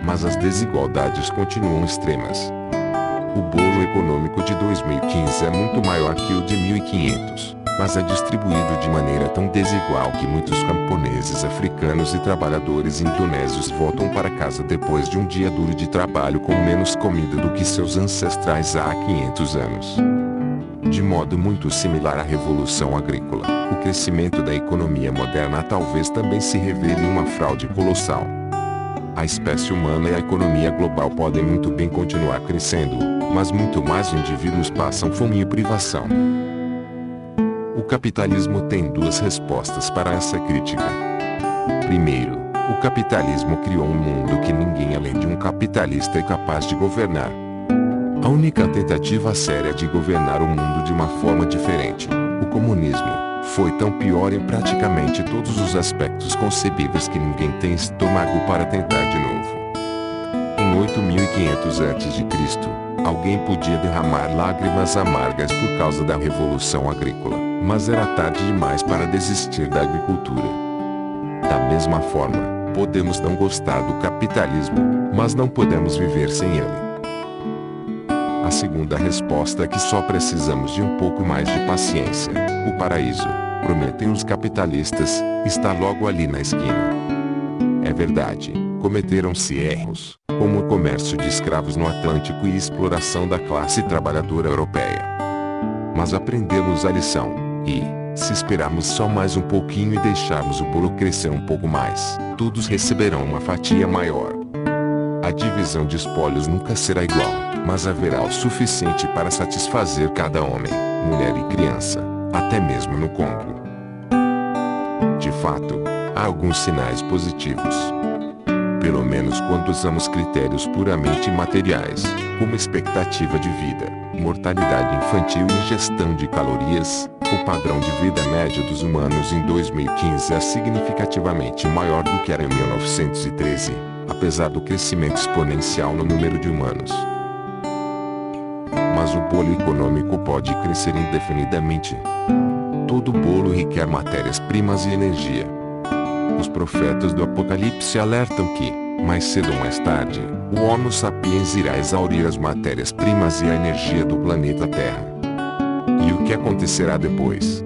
Mas as desigualdades continuam extremas. O bolo econômico de 2015 é muito maior que o de 1500, mas é distribuído de maneira tão desigual que muitos camponeses africanos e trabalhadores indonésios voltam para casa depois de um dia duro de trabalho com menos comida do que seus ancestrais há 500 anos. De modo muito similar à Revolução Agrícola, o crescimento da economia moderna talvez também se revele uma fraude colossal. A espécie humana e a economia global podem muito bem continuar crescendo, mas muito mais indivíduos passam fome e privação. O capitalismo tem duas respostas para essa crítica. Primeiro, o capitalismo criou um mundo que ninguém além de um capitalista é capaz de governar. A única tentativa séria de governar o mundo de uma forma diferente, o comunismo, foi tão pior em praticamente todos os aspectos concebíveis que ninguém tem estômago para tentar de novo. Em 8500 a.C., alguém podia derramar lágrimas amargas por causa da Revolução Agrícola, mas era tarde demais para desistir da agricultura. Da mesma forma, podemos não gostar do capitalismo, mas não podemos viver sem ele. A segunda resposta é que só precisamos de um pouco mais de paciência. O paraíso, prometem os capitalistas, está logo ali na esquina. É verdade, cometeram-se erros, como o comércio de escravos no Atlântico e a exploração da classe trabalhadora europeia. Mas aprendemos a lição, e, se esperarmos só mais um pouquinho e deixarmos o bolo crescer um pouco mais, todos receberão uma fatia maior. A divisão de espólios nunca será igual. Mas haverá o suficiente para satisfazer cada homem, mulher e criança, até mesmo no Congo. De fato, há alguns sinais positivos. Pelo menos quando usamos critérios puramente materiais, como expectativa de vida, mortalidade infantil e ingestão de calorias, o padrão de vida médio dos humanos em 2015 é significativamente maior do que era em 1913, apesar do crescimento exponencial no número de humanos. Mas o bolo econômico pode crescer indefinidamente. Todo bolo requer matérias-primas e energia. Os profetas do Apocalipse alertam que, mais cedo ou mais tarde, o Homo sapiens irá exaurir as matérias-primas e a energia do planeta Terra. E o que acontecerá depois?